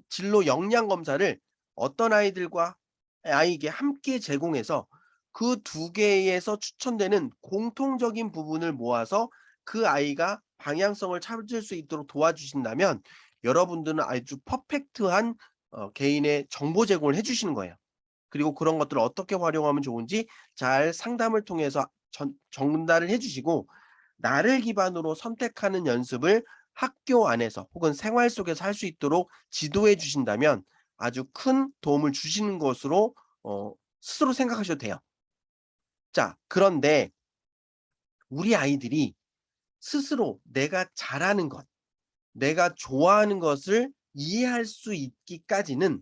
진로 역량 검사를 어떤 아이들과 아이에게 함께 제공해서 그 두 개에서 추천되는 공통적인 부분을 모아서 그 아이가 방향성을 찾을 수 있도록 도와주신다면 여러분들은 아주 퍼펙트한 개인의 정보 제공을 해 주시는 거예요. 그리고 그런 것들을 어떻게 활용하면 좋은지 잘 상담을 통해서 전달을 해 주시고, 나를 기반으로 선택하는 연습을 학교 안에서 혹은 생활 속에서 할 수 있도록 지도해 주신다면 아주 큰 도움을 주시는 것으로 스스로 생각하셔도 돼요. 자, 그런데 우리 아이들이 스스로 내가 잘하는 것, 내가 좋아하는 것을 이해할 수 있기까지는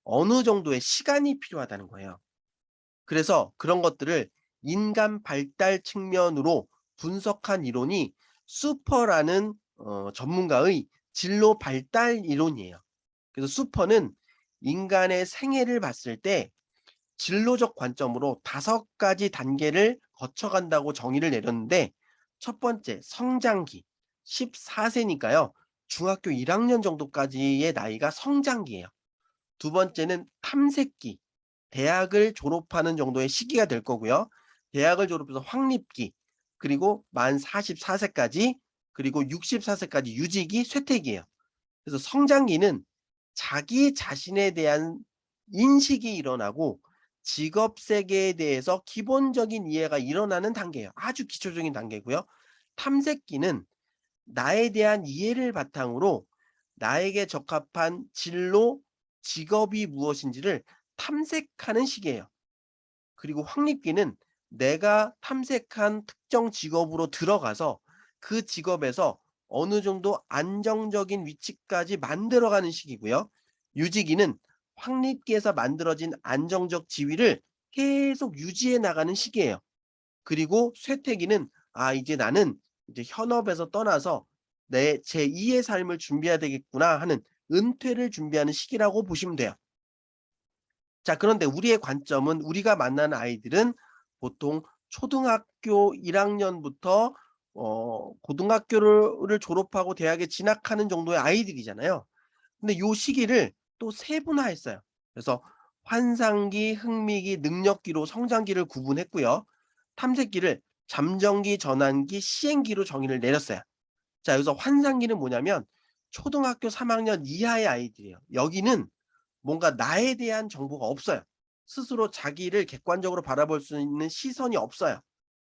어느 정도의 시간이 필요하다는 거예요. 그래서 그런 것들을 인간 발달 측면으로 분석한 이론이 수퍼라는 전문가의 진로 발달 이론이에요. 그래서 수퍼는 인간의 생애를 봤을 때 진로적 관점으로 5가지 단계를 거쳐간다고 정의를 내렸는데, 첫 번째 성장기 14세니까요. 중학교 1학년 정도까지의 나이가 성장기예요. 두 번째는 탐색기, 대학을 졸업하는 정도의 시기가 될 거고요. 대학을 졸업해서 확립기, 그리고 만 44세까지, 그리고 64세까지 유지기, 쇠퇴기예요. 그래서 성장기는 자기 자신에 대한 인식이 일어나고 직업 세계에 대해서 기본적인 이해가 일어나는 단계예요. 아주 기초적인 단계고요. 탐색기는 나에 대한 이해를 바탕으로 나에게 적합한 진로, 직업이 무엇인지를 탐색하는 시기예요. 그리고 확립기는 내가 탐색한 특정 직업으로 들어가서 그 직업에서 어느 정도 안정적인 위치까지 만들어가는 시기고요. 유지기는 확립기에서 만들어진 안정적 지위를 계속 유지해 나가는 시기예요. 그리고 쇠퇴기는 이제 나는 이제 현업에서 떠나서 내 제2의 삶을 준비해야 되겠구나 하는 은퇴를 준비하는 시기라고 보시면 돼요. 자, 그런데 우리의 관점은, 우리가 만나는 아이들은 보통 초등학교 1학년부터 고등학교를 졸업하고 대학에 진학하는 정도의 아이들이잖아요. 근데 요 시기를 또 세분화했어요. 그래서 환상기, 흥미기, 능력기로 성장기를 구분했고요. 탐색기를 잠정기, 전환기, 시행기로 정의를 내렸어요. 자, 여기서 환상기는 뭐냐면 초등학교 3학년 이하의 아이들이에요. 여기는 뭔가 나에 대한 정보가 없어요. 스스로 자기를 객관적으로 바라볼 수 있는 시선이 없어요.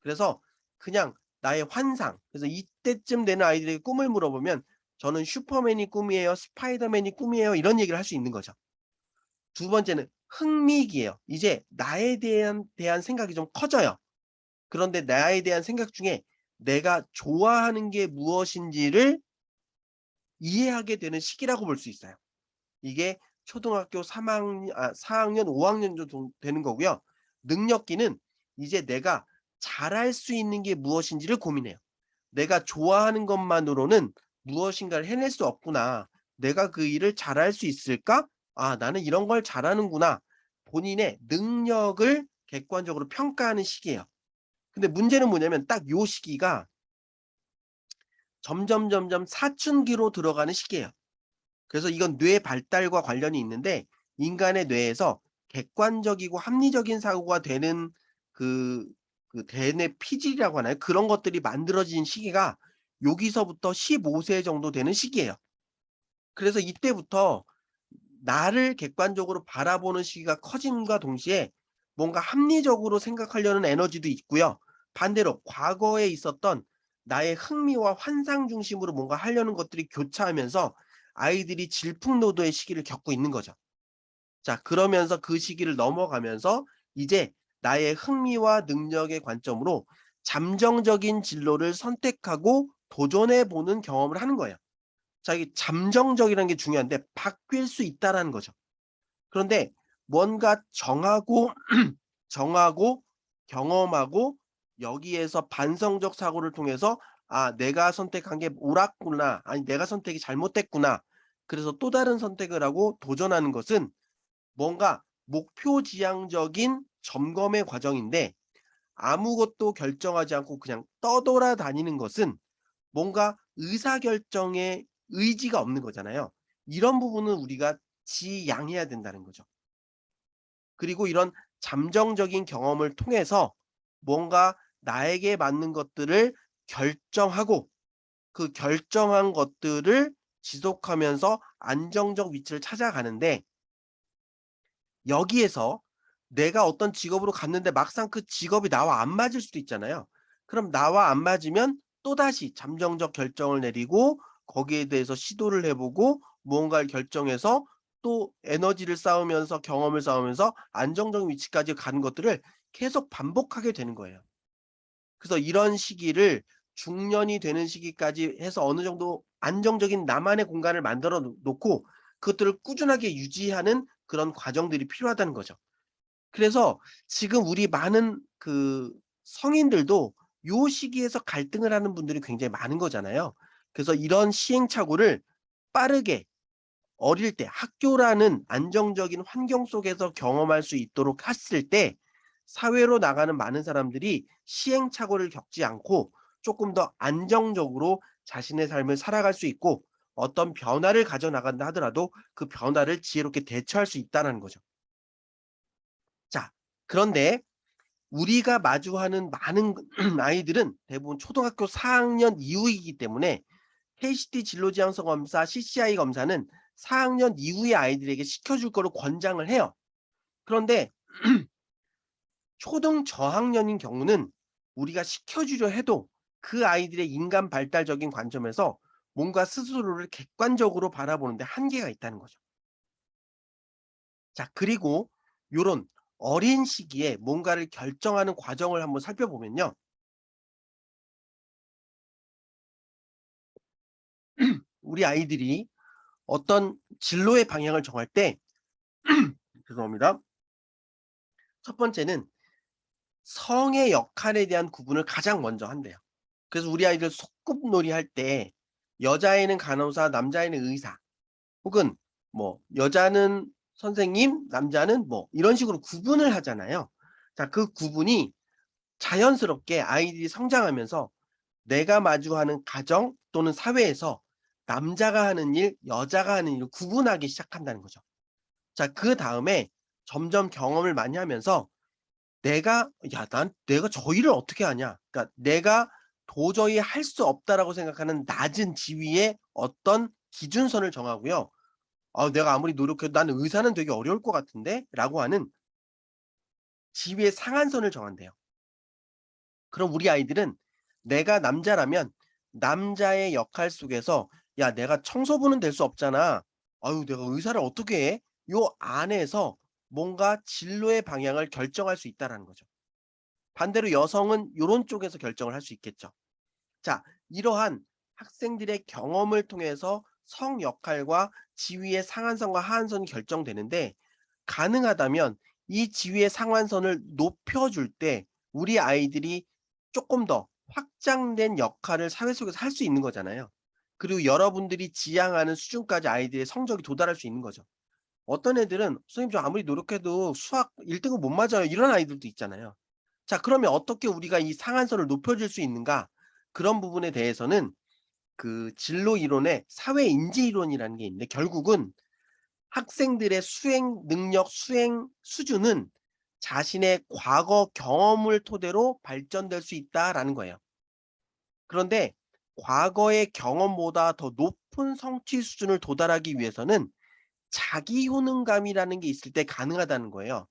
그래서 그냥 나의 환상. 그래서 이때쯤 되는 아이들에게 꿈을 물어보면 저는 슈퍼맨이 꿈이에요, 스파이더맨이 꿈이에요, 이런 얘기를 할 수 있는 거죠. 두 번째는 흥미기예요. 이제 나에 대한 생각이 좀 커져요. 그런데 나에 대한 생각 중에 내가 좋아하는 게 무엇인지를 이해하게 되는 시기라고 볼 수 있어요. 이게 초등학교 4학년, 5학년 정도 되는 거고요. 능력기는 이제 내가 잘할 수 있는 게 무엇인지를 고민해요. 내가 좋아하는 것만으로는 무엇인가를 해낼 수 없구나. 내가 그 일을 잘할 수 있을까? 나는 이런 걸 잘하는구나. 본인의 능력을 객관적으로 평가하는 시기예요. 근데 문제는 뭐냐면 딱 요 시기가 점점 사춘기로 들어가는 시기예요. 그래서 이건 뇌 발달과 관련이 있는데, 인간의 뇌에서 객관적이고 합리적인 사고가 되는 그 대뇌 피질이라고 하나요? 그런 것들이 만들어진 시기가 여기서부터 15세 정도 되는 시기예요. 그래서 이때부터 나를 객관적으로 바라보는 시기가 커짐과 동시에 뭔가 합리적으로 생각하려는 에너지도 있고요. 반대로 과거에 있었던 나의 흥미와 환상 중심으로 뭔가 하려는 것들이 교차하면서 아이들이 질풍노도의 시기를 겪고 있는 거죠. 자, 그러면서 그 시기를 넘어가면서 이제 나의 흥미와 능력의 관점으로 잠정적인 진로를 선택하고 도전해 보는 경험을 하는 거예요. 자, 이게 잠정적이라는 게 중요한데 바뀔 수 있다라는 거죠. 그런데 뭔가 정하고 경험하고 여기에서 반성적 사고를 통해서 '내가 선택한 게 옳았구나. 아니 내가 선택이 잘못됐구나.' 그래서 또 다른 선택을 하고 도전하는 것은 뭔가 목표 지향적인 점검의 과정인데 아무것도 결정하지 않고 그냥 떠돌아다니는 것은 뭔가 의사결정에 의지가 없는 거잖아요. 이런 부분은 우리가 지양해야 된다는 거죠. 그리고 이런 잠정적인 경험을 통해서 뭔가 나에게 맞는 것들을 결정하고 그 결정한 것들을 지속하면서 안정적 위치를 찾아가는데 여기에서 내가 어떤 직업으로 갔는데 막상 그 직업이 나와 안 맞을 수도 있잖아요. 그럼 나와 안 맞으면 또다시 잠정적 결정을 내리고 거기에 대해서 시도를 해 보고 무언가를 결정해서 또 에너지를 쌓으면서 경험을 쌓으면서 안정적인 위치까지 가는 것들을 계속 반복하게 되는 거예요. 그래서 이런 시기를 중년이 되는 시기까지 해서 어느 정도 안정적인 나만의 공간을 만들어 놓고 그것들을 꾸준하게 유지하는 그런 과정들이 필요하다는 거죠. 그래서 지금 우리 많은 그 성인들도 요 시기에서 갈등을 하는 분들이 굉장히 많은 거잖아요. 그래서 이런 시행착오를 빠르게 어릴 때 학교라는 안정적인 환경 속에서 경험할 수 있도록 했을 때 사회로 나가는 많은 사람들이 시행착오를 겪지 않고 조금 더 안정적으로 자신의 삶을 살아갈 수 있고 어떤 변화를 가져 나간다 하더라도 그 변화를 지혜롭게 대처할 수 있다는 거죠. 자, 그런데 우리가 마주하는 많은 아이들은 대부분 초등학교 4학년 이후이기 때문에 KCT 진로지향서 검사, CCI 검사는 4학년 이후의 아이들에게 시켜줄 거를 권장을 해요. 그런데 초등 저학년인 경우는 우리가 시켜주려 해도 그 아이들의 인간 발달적인 관점에서 뭔가 스스로를 객관적으로 바라보는 데 한계가 있다는 거죠. 자, 그리고 요런 어린 시기에 뭔가를 결정하는 과정을 한번 살펴보면요. 우리 아이들이 어떤 진로의 방향을 정할 때 죄송합니다. 첫 번째는 성의 역할에 대한 구분을 가장 먼저 한대요. 그래서 우리 아이들 소꿉놀이 할 때 여자애는 간호사, 남자애는 의사 혹은 뭐 여자는 선생님, 남자는 뭐 이런 식으로 구분을 하잖아요. 자, 그 구분이 자연스럽게 아이들이 성장하면서 내가 마주하는 가정 또는 사회에서 남자가 하는 일, 여자가 하는 일을 구분하기 시작한다는 거죠. 자, 그다음에 점점 경험을 많이 하면서 내가 저 일을 어떻게 하냐. 그러니까 내가 도저히 할 수 없다라고 생각하는 낮은 지위의 어떤 기준선을 정하고요. '내가 아무리 노력해도 나는 의사는 되게 어려울 것 같은데.'라고 하는 지위의 상한선을 정한대요. 그럼 우리 아이들은 내가 남자라면 남자의 역할 속에서 '야 내가 청소부는 될 수 없잖아. 아유 내가 의사를 어떻게 해?' 요 안에서 뭔가 진로의 방향을 결정할 수 있다라는 거죠. 반대로 여성은 요런 쪽에서 결정을 할 수 있겠죠. 자, 이러한 학생들의 경험을 통해서 성 역할과 지위의 상한선과 하한선이 결정되는데 가능하다면 이 지위의 상한선을 높여줄 때 우리 아이들이 쪼끔 더 확장된 역할을 사회 속에서 할 수 있는 거잖아요. 그리고 여러분들이 지향하는 수준까지 아이들의 성적이 도달할 수 있는 거죠. 어떤 애들은 "선생님 저 아무리 노력해도 수학 1 등은 못 맞아요." 이런 아이들도 있잖아요. 자, 그러면 어떻게 우리가 이 상한선을 높여줄 수 있는가? 그런 부분에 대해서는 그 진로 이론의 사회 인지 이론이라는 게 있는데 결국은 학생들의 수행 능력, 수행 수준은 자신의 과거 경험을 토대로 발전될 수 있다라는 거예요. 그런데 과거의 경험보다 더 높은 성취 수준을 도달하기 위해서는 자기 효능감이라는 게 있을 때 가능하다는 거예요.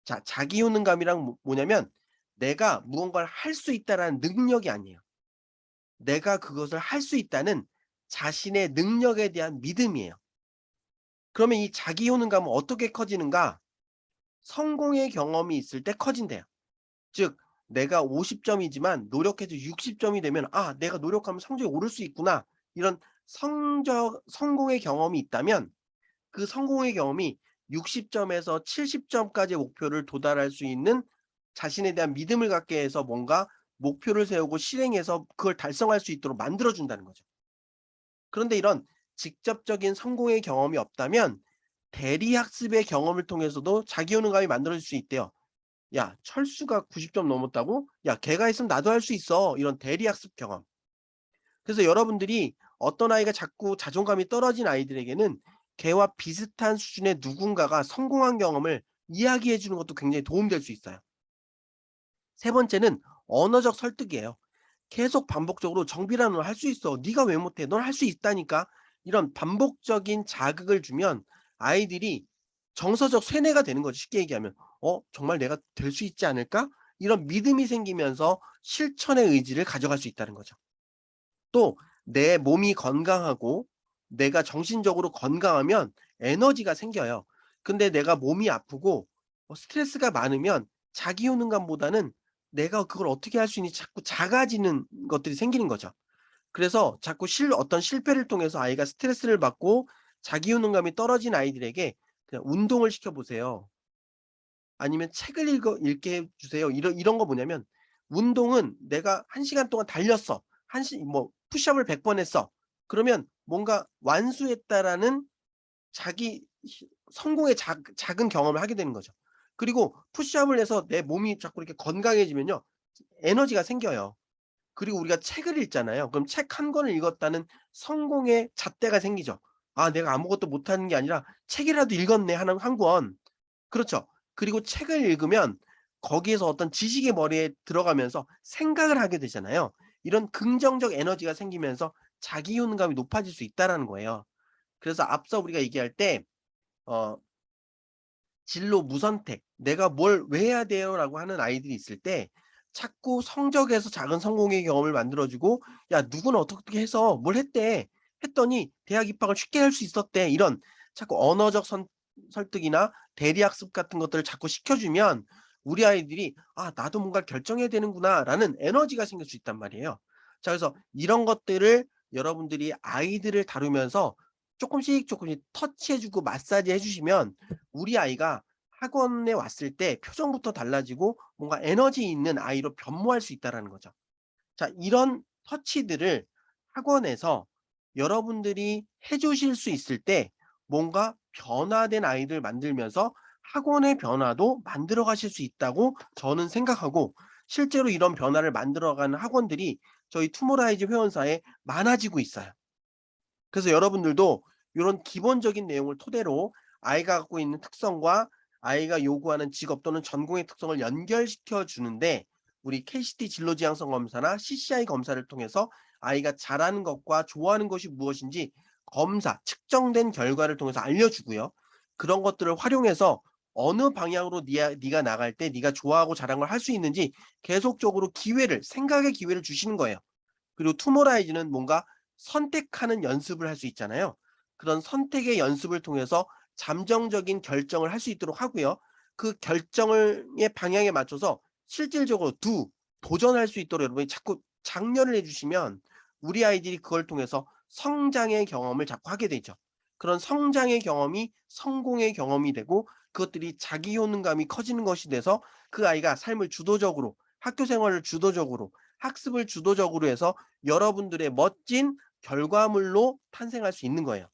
자, 자기 효능감이란 뭐냐면 내가 무언가를 할 수 있다라는 능력이 아니에요. 내가 그것을 할 수 있다는 자신의 능력에 대한 믿음이에요. 그러면 이 자기 효능감은 어떻게 커지는가? 성공의 경험이 있을 때 커진대요. 즉 내가 50 점이지만 노력해서 60 점이 되면 '아 내가 노력하면 성적이 오를 수 있구나.' 이런 성공의 경험이 있다면 그 성공의 경험이 60 점에서 70 점까지의 목표를 도달할 수 있는 자신에 대한 믿음을 갖게 해서 뭔가 목표를 세우고 실행해서 그걸 달성할 수 있도록 만들어 준다는 거죠. 그런데 이런 직접적인 성공의 경험이 없다면 대리 학습의 경험을 통해서도 자기 효능감이 만들어질 수 있대요. "야, 철수가 90점 넘었다고? 야, 걔가 했으면 나도 할 수 있어." 이런 대리 학습 경험. 그래서 여러분들이 어떤 아이가 자꾸 자존감이 떨어진 아이들에게는 걔와 비슷한 수준의 누군가가 성공한 경험을 이야기해 주는 것도 굉장히 도움될 수 있어요. 세 번째는 언어적 설득이에요. 계속 반복적으로 "정비라 너 할 수 있어. 네가 왜 못해? 넌 할 수 있다니까." 이런 반복적인 자극을 주면 아이들이 정서적 쇠뇌가 되는 거죠, 쉽게 얘기하면. '어 정말 내가 될 수 있지 않을까?' 이런 믿음이 생기면서 실천의 의지를 가져갈 수 있다는 거죠. 또 내 몸이 건강하고 내가 정신적으로 건강하면 에너지가 생겨요. 근데 내가 몸이 아프고 스트레스가 많으면 자기 효능감보다는 내가 그걸 어떻게 할 수 있는지 자꾸 작아지는 것들이 생기는 거죠. 그래서 자꾸 어떤 실패를 통해서 아이가 스트레스를 받고 자기 효능감이 떨어진 아이들에게 그냥 운동을 시켜 보세요. 아니면 책을 읽게 해 주세요. 이런 거 뭐냐면 운동은 내가 1 시간 동안 달렸어. 한 시 뭐 푸시업을 100번 했어. 그러면 뭔가 완수했다라는 자기 성공의 작은 경험을 하게 되는 거죠. 그리고 푸시업을 해서 내 몸이 자꾸 이렇게 건강해지면요, 에너지가 생겨요. 그리고 우리가 책을 읽잖아요. 그럼 책 한 권을 읽었다는 성공의 잣대가 생기죠. '아 내가 아무것도 못하는 게 아니라 책이라도 읽었네 하는 한 권.' 그렇죠. 그리고 책을 읽으면 거기에서 어떤 지식이 머리에 들어가면서 생각을 하게 되잖아요. 이런 긍정적 에너지가 생기면서 자기 효능감이 높아질 수 있다라는 거예요. 그래서 앞서 우리가 얘기할 때 어 진로 무선택, "내가 뭘 왜 해야 돼요?"라고 하는 아이들이 있을 때 자꾸 성적에서 작은 성공의 경험을 만들어 주고 "야 누구는 어떻게 해서 뭘 했대. 했더니 대학 입학을 쉽게 할 수 있었대." 이런 자꾸 언어적 설득이나 대리학습 같은 것들을 자꾸 시켜 주면 우리 아이들이 '아 나도 뭔가 결정해야 되는구나.'라는 에너지가 생길 수 있단 말이에요. 자, 그래서 이런 것들을 여러분들이 아이들을 다루면서 쪼끔씩 쪼끔씩 터치해 주고 마사지해 주시면 우리 아이가 학원에 왔을 때 표정부터 달라지고 뭔가 에너지 있는 아이로 변모할 수 있다라는 거죠. 자, 이런 터치들을 학원에서 여러분들이 해 주실 수 있을 때 뭔가 변화된 아이를 만들면서 학원의 변화도 만들어 가실 수 있다고 저는 생각하고, 실제로 이런 변화를 만들어 가는 학원들이 저희 투모라이즈 회원사에 많아지고 있어요. 그래서 여러분들도 요런 기본적인 내용을 토대로 아이가 갖고 있는 특성과 아이가 요구하는 직업 또는 전공의 특성을 연결시켜 주는데, 우리 KCT 진로 지향성 검사나 CCI 검사를 통해서 아이가 잘하는 것과 좋아하는 것이 무엇인지 검사, 측정된 결과를 통해서 알려주고요. 그런 것들을 활용해서 어느 방향으로 네가 나갈 때 네가 좋아하고 잘하는 걸 할 수 있는지 계속적으로 생각의 기회를 주시는 거예요. 그리고 투모라이즈는 뭔가 선택하는 연습을 할 수 있잖아요. 그런 선택의 연습을 통해서 잠정적인 결정을 할 수 있도록 하고요. 그 결정을 의 방향에 맞춰서 실질적으로 도전할 수 있도록 여러분이 자꾸 장려를 해 주시면 우리 아이들이 그걸 통해서 성장의 경험을 자꾸 하게 되죠. 그런 성장의 경험이 성공의 경험이 되고 그것들이 자기 효능감이 커지는 것이 돼서 그 아이가 삶을 주도적으로, 학교 생활을 주도적으로, 학습을 주도적으로 해서 여러분들의 멋진 결과물로 탄생할 수 있는 거예요.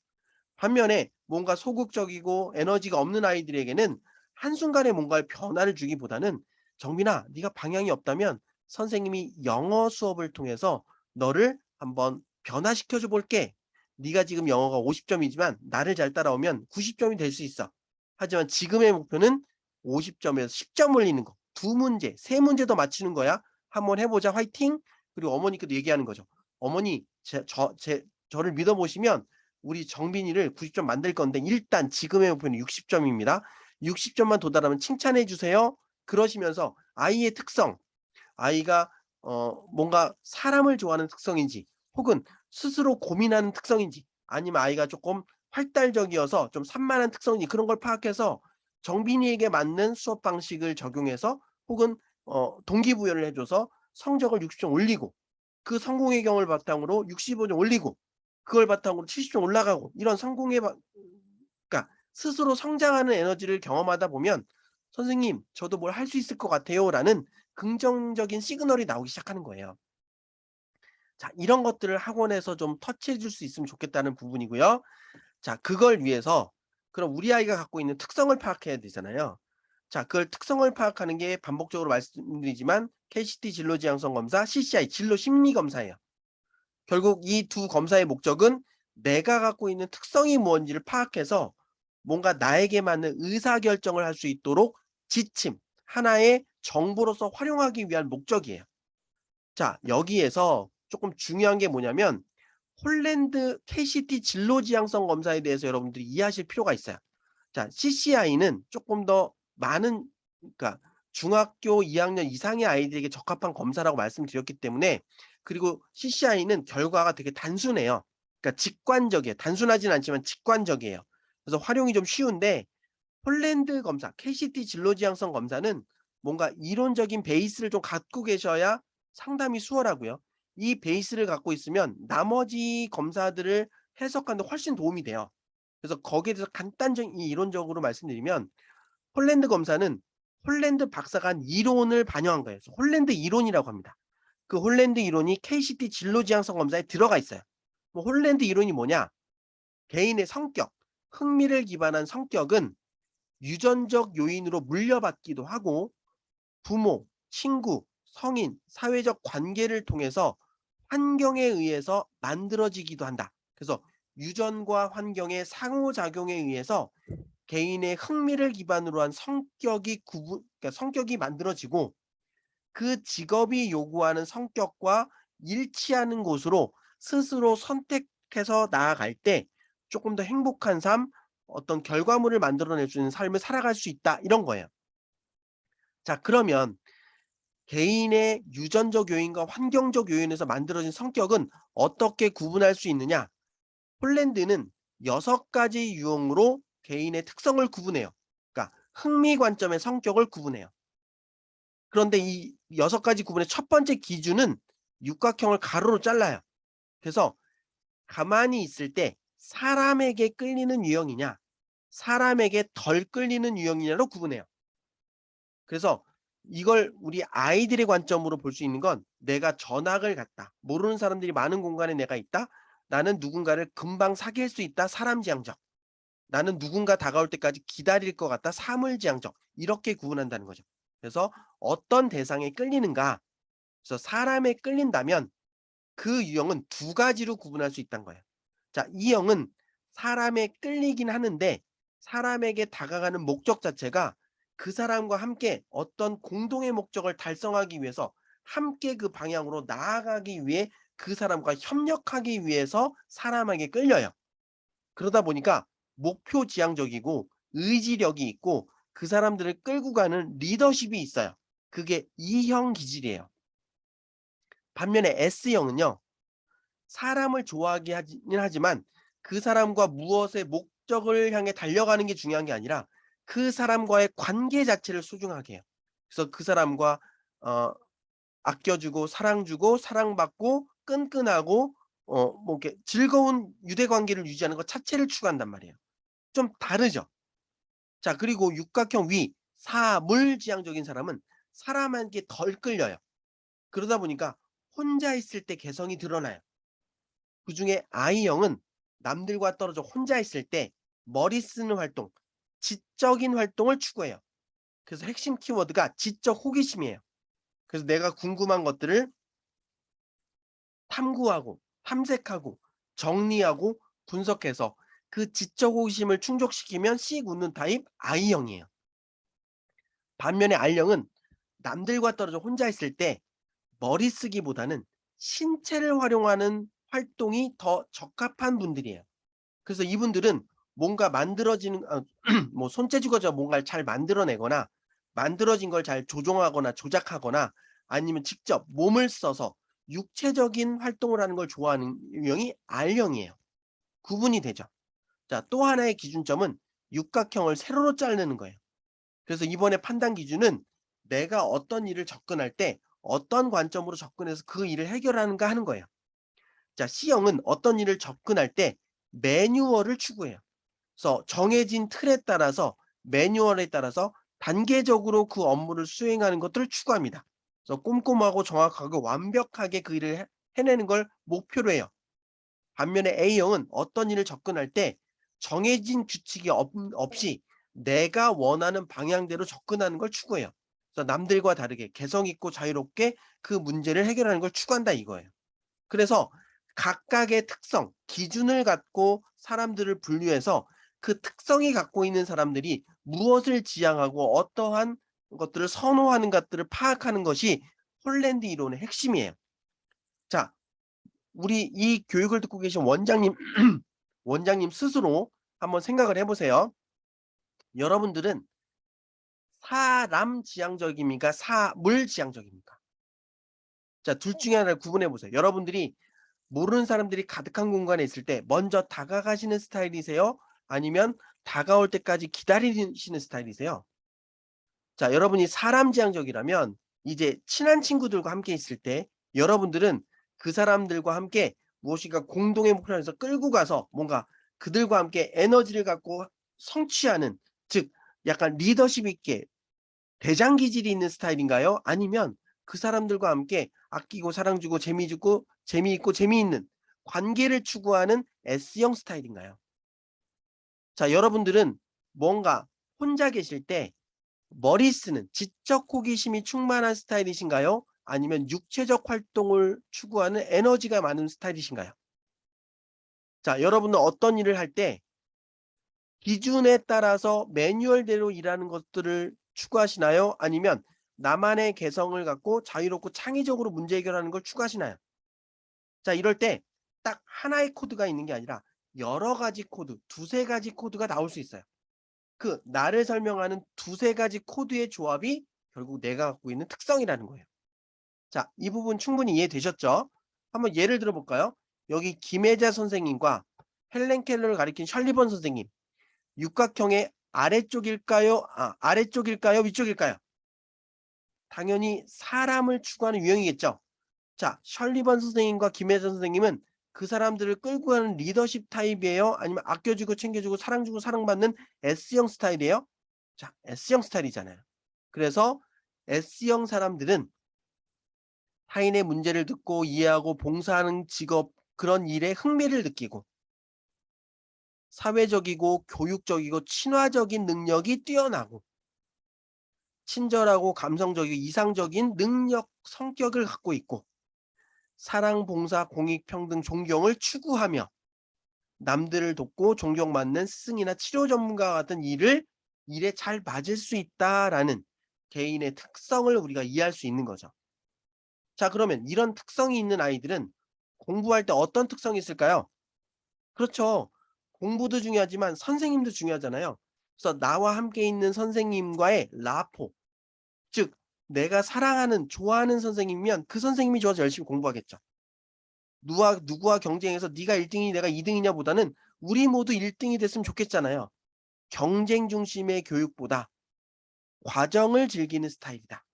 반면에 뭔가 소극적이고 에너지가 없는 아이들에게는 한순간에 뭔가 변화를 주기보다는 "정민아, 네가 방향이 없다면 선생님이 영어 수업을 통해서 너를 한번 변화시켜 줘 볼게. 네가 지금 영어가 50 점이지만 나를 잘 따라오면 90 점이 될 수 있어. 하지만 지금의 목표는 50 점에서 10점 올리는 거. 2 문제, 3 문제 더 맞추는 거야. 한번 해 보자. 화이팅." 그리고 어머니께도 얘기하는 거죠. "어머니 저를 믿어 보시면 우리 정빈이를 90점 만들 건데 일단 지금의 목표는 60 점입니다. 60 점만 도달하면 칭찬해 주세요." 그러시면서 아이의 특성, 아이가 뭔가 사람을 좋아하는 특성인지 혹은 스스로 고민하는 특성인지 아니면 아이가 쪼끔 활달적이어서 좀 산만한 특성인지 그런 걸 파악해서 정빈이에게 맞는 수업 방식을 적용해서 혹은 동기부여를 해 줘서 성적을 60점 올리고 그 성공의 경험을 바탕으로 65점 올리고 그걸 바탕으로 70점 올라가고 이런 성공의 그러니까 스스로 성장하는 에너지를 경험하다 보면 "선생님 저도 뭘 할 수 있을 것 같아요."라는 긍정적인 시그널이 나오기 시작하는 거예요. 자, 이런 것들을 학원에서 좀 터치해 줄 수 있으면 좋겠다는 부분이고요. 자, 그걸 위해서 그럼 우리 아이가 갖고 있는 특성을 파악해야 되잖아요. 자, 그걸 특성을 파악하는 게 반복적으로 말씀드리지만 KCT 진로 지향성 검사, CCI 진로 심리 검사예요. 결국 이 두 검사의 목적은 내가 갖고 있는 특성이 뭔지를 파악해서 뭔가 나에게 맞는 의사결정을 할 수 있도록 지침, 하나의 정보로서 활용하기 위한 목적이에요. 자, 여기에서 조금 중요한 게 뭐냐면 홀랜드 KCT 진로 지향성 검사에 대해서 여러분들이 이해하실 필요가 있어요. 자, CCI는 조금 더 많은, 그러니까 중학교 2학년 이상의 아이들에게 적합한 검사라고 말씀드렸기 때문에, 그리고 CCI는 결과가 되게 단순해요. 그러니까 직관적이에요. 단순하진 않지만 직관적이에요. 그래서 활용이 좀 쉬운데, 홀랜드 검사, KCT 진로 지향성 검사는 뭔가 이론적인 베이스를 좀 갖고 계셔야 상담이 수월하고요. 이 베이스를 갖고 있으면 나머지 검사들을 해석하는 데 훨씬 도움이 돼요. 그래서 거기에 대해서 간단적인 이론적으로 말씀드리면, 홀랜드 검사는 홀랜드 박사가 한 이론을 반영한 거예요. 그래서 홀랜드 이론이라고 합니다. 그 홀랜드 이론이 KCT 진로 지향성 검사에 들어가 있어요. 뭐 홀랜드 이론이 뭐냐? 개인의 성격, 흥미를 기반한 성격은 유전적 요인으로 물려받기도 하고 부모, 친구, 성인, 사회적 관계를 통해서 환경에 의해서 만들어지기도 한다. 그래서 유전과 환경의 상호작용에 의해서 개인의 흥미를 기반으로 한 성격이 그러니까 성격이 만들어지고 그 직업이 요구하는 성격과 일치하는 곳으로 스스로 선택해서 나아갈 때 조금 더 행복한 삶, 어떤 결과물을 만들어낼 수 있는 삶을 살아갈 수 있다, 이런 거예요. 자, 그러면 개인의 유전적 요인과 환경적 요인에서 만들어진 성격은 어떻게 구분할 수 있느냐? 폴란드는 6가지 유형으로 개인의 특성을 구분해요. 그러니까 흥미 관점의 성격을 구분해요. 그런데 이 6가지 구분의 첫 번째 기준은 육각형을 가로로 잘라요. 그래서 가만히 있을 때 사람에게 끌리는 유형이냐, 사람에게 덜 끌리는 유형이냐로 구분해요. 그래서 이걸 우리 아이들의 관점으로 볼 수 있는 건, 내가 전학을 갔다, 모르는 사람들이 많은 공간에 내가 있다, 나는 누군가를 금방 사귈 수 있다, 사람지향적, 나는 누군가 다가올 때까지 기다릴 것 같다, 사물지향적, 이렇게 구분한다는 거죠. 그래서 어떤 대상에 끌리는가, 그래서 사람에 끌린다면 그 유형은 2가지로 구분할 수 있다는 거예요. 자, 이 형은 사람에 끌리긴 하는데 사람에게 다가가는 목적 자체가 그 사람과 함께 어떤 공동의 목적을 달성하기 위해서 함께 그 방향으로 나아가기 위해 그 사람과 협력하기 위해서 사람에게 끌려요. 그러다 보니까 목표 지향적이고 의지력이 있고 그 사람들을 끌고 가는 리더십이 있어요. 그게 E형 기질이에요. 반면에 S형은요, 사람을 좋아하긴 하지만 그 사람과 무엇의 목적을 향해 달려가는 게 중요한 게 아니라 그 사람과의 관계 자체를 소중하게 해요. 그래서 그 사람과 어 아껴 주고 사랑 주고 사랑받고 끈끈하고 뭐 이렇게 즐거운 유대 관계를 유지하는 것 자체를 추구한단 말이에요. 좀 다르죠. 자, 그리고 육각형 위 사물지향적인 사람은 사람에게 덜 끌려요. 그러다 보니까 혼자 있을 때 개성이 드러나요. 그중에 I형은 남들과 떨어져 혼자 있을 때 머리 쓰는 활동, 지적인 활동을 추구해요. 그래서 핵심 키워드가 지적 호기심이에요. 그래서 내가 궁금한 것들을 탐구하고 탐색하고 정리하고 분석해서 그 지적 호기심을 충족시키면 씩 웃는 타입 I형이에요. 반면에 R형은 남들과 떨어져 혼자 있을 때 머리 쓰기보다는 신체를 활용하는 활동이 더 적합한 분들이에요. 그래서 이분들은 뭔가 만들어지는 뭐 손재주가 뭔가를 잘 만들어내거나 만들어진 걸 잘 조종하거나 조작하거나 아니면 직접 몸을 써서 육체적인 활동을 하는 걸 좋아하는 유형이 R형이에요. 구분이 되죠. 자, 또 하나의 기준점은 육각형을 세로로 자르는 거예요. 그래서 이번에 판단 기준은 내가 어떤 일을 접근할 때 어떤 관점으로 접근해서 그 일을 해결하는가 하는 거예요. 자, C형은 어떤 일을 접근할 때 매뉴얼을 추구해요. 그래서 정해진 틀에 따라서 매뉴얼에 따라서 단계적으로 그 업무를 수행하는 것들을 추구합니다. 그래서 꼼꼼하고 정확하고 완벽하게 그 일을 해내는 걸 목표로 해요. 반면에 A형은 어떤 일을 접근할 때 정해진 규칙이 없이 내가 원하는 방향대로 접근하는 걸 추구해요. 그래서 남들과 다르게 개성 있고 자유롭게 그 문제를 해결하는 걸 추구한다 이거예요. 그래서 각각의 특성, 기준을 갖고 사람들을 분류해서 그 특성이 갖고 있는 사람들이 무엇을 지향하고 어떠한 것들을 선호하는 것들을 파악하는 것이 홀랜드 이론의 핵심이에요. 자, 우리 이 교육을 듣고 계신 원장님 원장님 스스로 한번 생각을 해 보세요. 여러분들은 사람 지향적입니까? 사물 지향적입니까? 자, 둘 중에 하나를 구분해 보세요. 여러분들이 모르는 사람들이 가득한 공간에 있을 때 먼저 다가가시는 스타일이세요? 아니면 다가올 때까지 기다리시는 스타일이세요? 자, 여러분이 사람 지향적이라면 이제 친한 친구들과 함께 있을 때 여러분들은 그 사람들과 함께 무엇인가 공동의 목표를 해서 끌고 가서 뭔가 그들과 함께 에너지를 갖고 성취하는, 즉 약간 리더십 있게 대장 기질이 있는 스타일인가요? 아니면 그 사람들과 함께 아끼고 사랑 주고 재미있고 재미있는 관계를 추구하는 S형 스타일인가요? 자, 여러분들은 뭔가 혼자 계실 때 머리 쓰는 지적 호기심이 충만한 스타일이신가요? 아니면 육체적 활동을 추구하는 에너지가 많은 스타일이신가요? 자, 여러분은 어떤 일을 할 때 기준에 따라서 매뉴얼대로 일하는 것들을 추구하시나요? 아니면 나만의 개성을 갖고 자유롭고 창의적으로 문제 해결하는 걸 추구하시나요? 자, 이럴 때 딱 하나의 코드가 있는 게 아니라 여러 가지 코드, 두세 가지 코드가 나올 수 있어요. 그 나를 설명하는 두세 가지 코드의 조합이 결국 내가 갖고 있는 특성이라는 거예요. 자, 이 부분 충분히 이해되셨죠? 한번 예를 들어 볼까요? 여기 김혜자 선생님과 헬렌 켈러를 가리킨 셜리번 선생님. 육각형의 아래쪽일까요? 아래쪽일까요? 위쪽일까요? 당연히 사람을 추구하는 유형이겠죠. 자, 셜리번 선생님과 김혜자 선생님은 그 사람들을 끌고 가는 리더십 타입이에요? 아니면 아껴주고 챙겨주고 사랑 주고 사랑받는 S형 스타일이에요? 자, S형 스타일이잖아요. 그래서 S형 사람들은 타인의 문제를 듣고 이해하고 봉사하는 직업, 그런 일에 흥미를 느끼고 사회적이고 교육적이고 친화적인 능력이 뛰어나고 친절하고 감성적이고 이상적인 능력, 성격을 갖고 있고 사랑, 봉사, 공익, 평등, 존경을 추구하며 남들을 돕고 존경받는 스승이나 치료 전문가 같은 일에 잘 맞을 수 있다라는 개인의 특성을 우리가 이해할 수 있는 거죠. 자, 그러면 이런 특성이 있는 아이들은 공부할 때 어떤 특성이 있을까요? 그렇죠. 공부도 중요하지만 선생님도 중요하잖아요. 그래서 나와 함께 있는 선생님과의 라포, 즉 내가 사랑하는 좋아하는 선생님이면 그 선생님이 좋아서 열심히 공부하겠죠. 누구와 경쟁해서 네가 1 등이니 내가 2 등이냐 보다는 우리 모두 1 등이 됐으면 좋겠잖아요. 경쟁 중심의 교육보다 과정을 즐기는 스타일이다.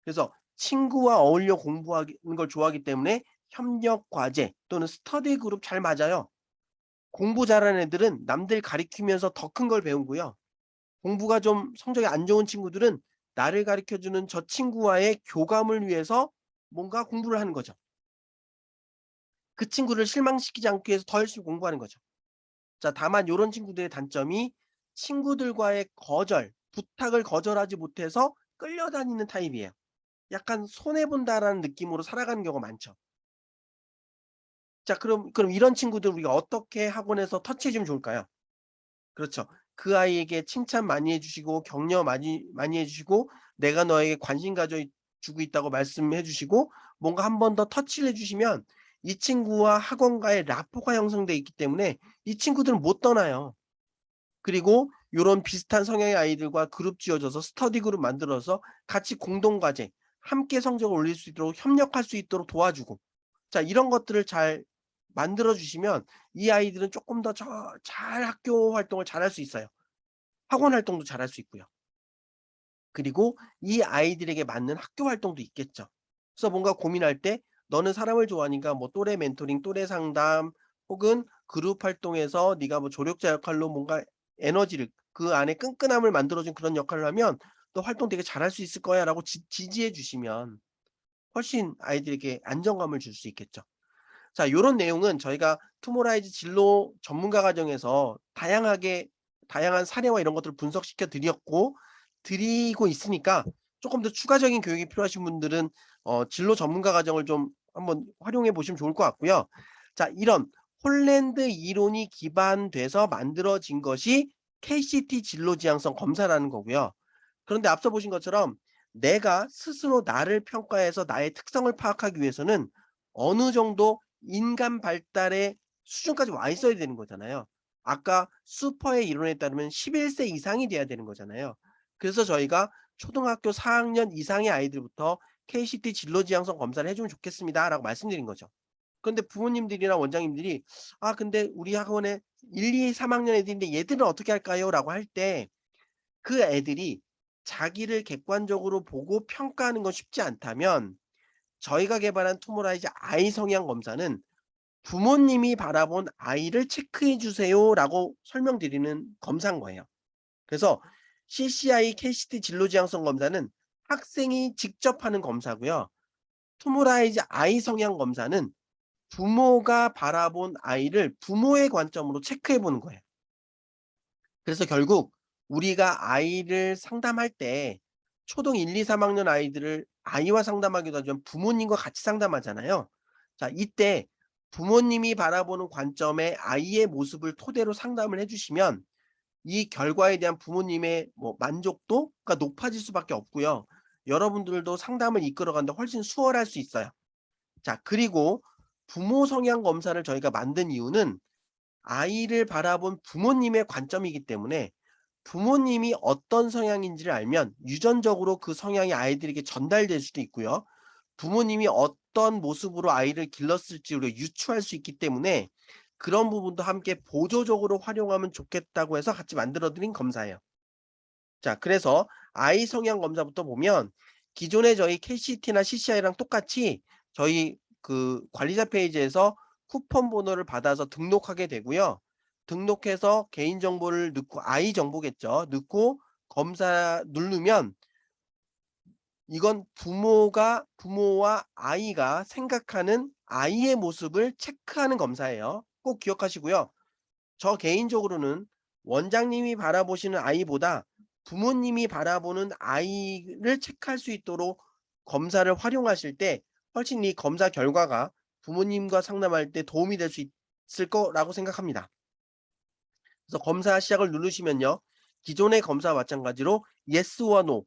그래서 친구와 어울려 공부하는 걸 좋아하기 때문에 협력 과제 또는 스터디 그룹 잘 맞아요. 공부 잘하는 애들은 남들 가리키면서 더 큰 걸 배우고요. 공부가 좀 성적이 안 좋은 친구들은 나를 가르쳐 주는 저 친구와의 교감을 위해서 뭔가 공부를 하는 거죠. 그 친구를 실망시키지 않기 위해서 더 열심히 공부하는 거죠. 자, 다만 요런 친구들의 단점이 친구들과의 부탁을 거절하지 못해서 끌려다니는 타입이에요. 약간 '손해 본다.'라는 느낌으로 살아가는 경우가 많죠. 자, 그럼 이런 친구들 우리가 어떻게 학원에서 터치해 주면 좋을까요? 그렇죠. 그 아이에게 칭찬 많이 해 주시고 격려 많이 해 주시고 "내가 너에게 관심 가져 주고 있다."고 말씀해 주시고 뭔가 한 번 더 터치를 해 주시면 이 친구와 학원과의 라포가 형성돼 있기 때문에 이 친구들은 못 떠나요. 그리고 요런 비슷한 성향의 아이들과 그룹 지어져서 스터디 그룹 만들어서 같이 공동 과제, 함께 성적을 올릴 수 있도록 협력할 수 있도록 도와주고, 자, 이런 것들을 잘 만들어 주시면 이 아이들은 쪼끔 더 잘 학교 활동을 잘할 수 있어요. 학원 활동도 잘할 수 있고요. 그리고 이 아이들에게 맞는 학교 활동도 있겠죠. 그래서 뭔가 고민할 때 너는 사람을 좋아하니까 뭐 또래 멘토링, 또래 상담 혹은 그룹 활동에서 네가 뭐 조력자 역할로 뭔가 에너지를 그 안에 끈끈함을 만들어 준 그런 역할을 하면 "너 활동 되게 잘할 수 있을 거야."라고 지지해 주시면 훨씬 아이들에게 안정감을 줄 수 있겠죠. 자, 요런 내용은 저희가 투모라이즈 진로 전문가 과정에서 다양한 사례와 이런 것들을 분석시켜 드리고 있으니까 쪼끔 더 추가적인 교육이 필요하신 분들은 진로 전문가 과정을 좀 한번 활용해 보시면 좋을 것 같고요. 자, 이런 홀랜드 이론이 기반돼서 만들어진 것이 KCT 진로 지향성 검사라는 거고요. 그런데 앞서 보신 것처럼 내가 스스로 나를 평가해서 나의 특성을 파악하기 위해서는 어느 정도 인간 발달의 수준까지 와 있어야 되는 거잖아요. 아까 수퍼의 이론에 따르면 11세 이상이 돼야 되는 거잖아요. 그래서 저희가 초등학교 4 학년 이상의 아이들부터 "KCT 진로 지향성 검사를 해 주면 좋겠습니다."라고 말씀드린 거죠. 그런데 부모님들이나 원장님들이 "아 근데 우리 학원에 1, 2, 3 학년 애들인데 얘들은 어떻게 할까요?"라고 할 때 그 애들이 자기를 객관적으로 보고 평가하는 건 쉽지 않다면 저희가 개발한 투모라이즈 아이 성향 검사는 "부모님이 바라본 아이를 체크해 주세요."라고 설명드리는 검사인 거예요. 그래서 CCI KCT 진로 지향성 검사는 학생이 직접 하는 검사고요. 투모라이즈 아이 성향 검사는 부모가 바라본 아이를 부모의 관점으로 체크해 보는 거예요. 그래서 결국 우리가 아이를 상담할 때 초등 1, 2, 3 학년 아이들을 아이와 상담하기도 하지만 부모님과 같이 상담하잖아요. 자, 이때 부모님이 바라보는 관점의 아이의 모습을 토대로 상담을 해 주시면 이 결과에 대한 부모님의 만족도가 높아질 수밖에 없고요. 여러분들도 상담을 이끌어 가는데 훨씬 수월할 수 있어요. 자, 그리고 부모 성향 검사를 저희가 만든 이유는 아이를 바라본 부모님의 관점이기 때문에 부모님이 어떤 성향인지를 알면 유전적으로 그 성향이 아이들에게 전달될 수도 있고요. 부모님이 어떤 모습으로 아이를 길렀을지 우리가 유추할 수 있기 때문에 그런 부분도 함께 보조적으로 활용하면 좋겠다고 해서 같이 만들어 드린 검사예요. 자, 그래서 아이 성향 검사부터 보면 기존의 저희 KCT나 CCI랑 똑같이 저희 그 관리자 페이지에서 쿠폰 번호를 받아서 등록하게 되고요. 등록해서 개인 정보를 넣고 아이 정보겠죠. 넣고 검사 누르면 이건 부모와 아이가 생각하는 아이의 모습을 체크하는 검사예요. 꼭 기억하시고요. 저 개인적으로는 원장님이 바라보시는 아이보다 부모님이 바라보는 아이를 체크할 수 있도록 검사를 활용하실 때 훨씬 이 검사 결과가 부모님과 상담할 때 도움이 될 수 있을 거라고 생각합니다. 그래서 검사 시작을 누르시면요. 기존의 검사와 마찬가지로 Yes와 No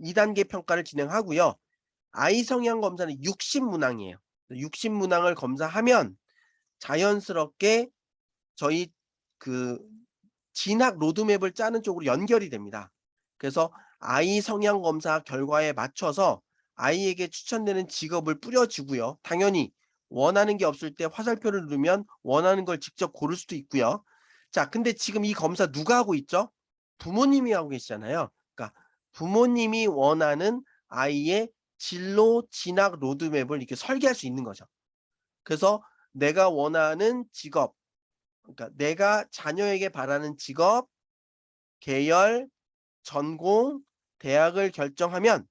2 단계 평가를 진행하고요. 아이 성향 검사는 60 문항이에요. 60 문항을 검사하면 자연스럽게 저희 그 진학 로드맵을 짜는 쪽으로 연결이 됩니다. 그래서 아이 성향 검사 결과에 맞춰서 아이에게 추천되는 직업을 뿌려 주고요. 당연히 원하는 게 없을 때 화살표를 누르면 원하는 걸 직접 고를 수도 있고요. 자, 근데 지금 이 검사 누가 하고 있죠? 부모님이 하고 계시잖아요. 그러니까 부모님이 원하는 아이의 진로 진학 로드맵을 이렇게 설계할 수 있는 거죠. 그래서 내가 원하는 직업, 그러니까 내가 자녀에게 바라는 직업, 계열, 전공, 대학을 결정하면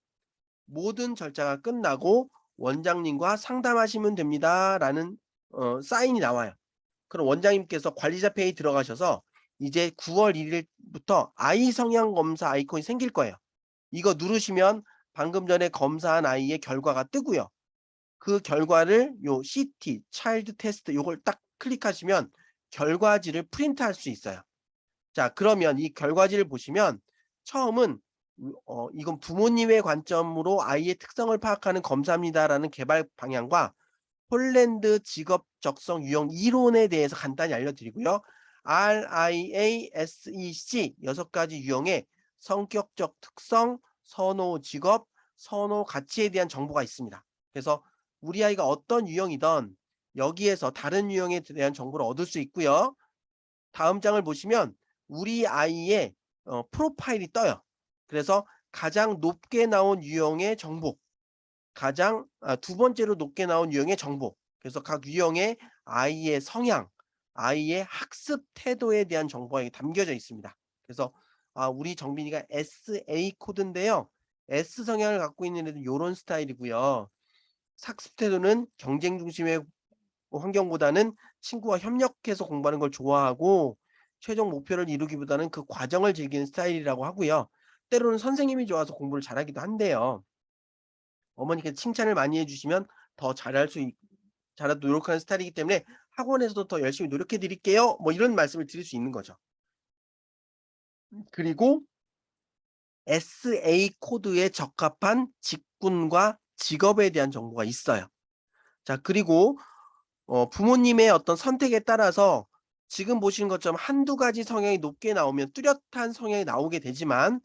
모든 절차가 끝나고 "원장님과 상담하시면 됩니다."라는 사인이 나와요. 그럼 원장님께서 관리자 페이지 들어가셔서 이제 9월 1 일부터 아이 성향 검사 아이콘이 생길 거예요. 이거 누르시면 방금 전에 검사한 아이의 결과가 뜨고요. 그 결과를 요 CT 차일드 테스트 요걸 딱 클릭하시면 결과지를 프린트할 수 있어요. 자, 그러면 이 결과지를 보시면 처음은 "이건 부모님의 관점으로 아이의 특성을 파악하는 검사입니다."라는 개발 방향과 폴란드 직업 적성 유형 이론에 대해서 간단히 알려드리고요. RIASEC 6 가지 유형의 성격적 특성, 선호 직업, 선호 가치에 대한 정보가 있습니다. 그래서 우리 아이가 어떤 유형이든 여기에서 다른 유형에 대한 정보를 얻을 수 있고요. 다음 장을 보시면 우리 아이의 프로파일이 떠요. 그래서 가장 높게 나온 유형의 정보, 두 번째로 높게 나온 유형의 정보, 그래서 각 유형의 아이의 성향, 아이의 학습 태도에 대한 정보가 여기 담겨져 있습니다. 그래서 우리 정빈이가 SA 코드인데요. S 성향을 갖고 있는 애들은 요런 스타일이고요. 학습 태도는 경쟁 중심의 환경보다는 친구와 협력해서 공부하는 걸 좋아하고 최종 목표를 이루기보다는 그 과정을 즐기는 스타일이라고 하고요. 때로는 선생님이 좋아서 공부를 잘하기도 한대요. 어머니께 칭찬을 많이 해 주시면 더 잘할 수 있 잘하도록 노력하는 스타일이기 때문에 "학원에서도 더 열심히 노력해 드릴게요." 뭐 이런 말씀을 드릴 수 있는 거죠. 그리고 SA 코드에 적합한 직군과 직업에 대한 정보가 있어요. 자, 그리고 부모님의 어떤 선택에 따라서 지금 보시는 것처럼 한두 가지 성향이 높게 나오면 뚜렷한 성향이 나오게 되지만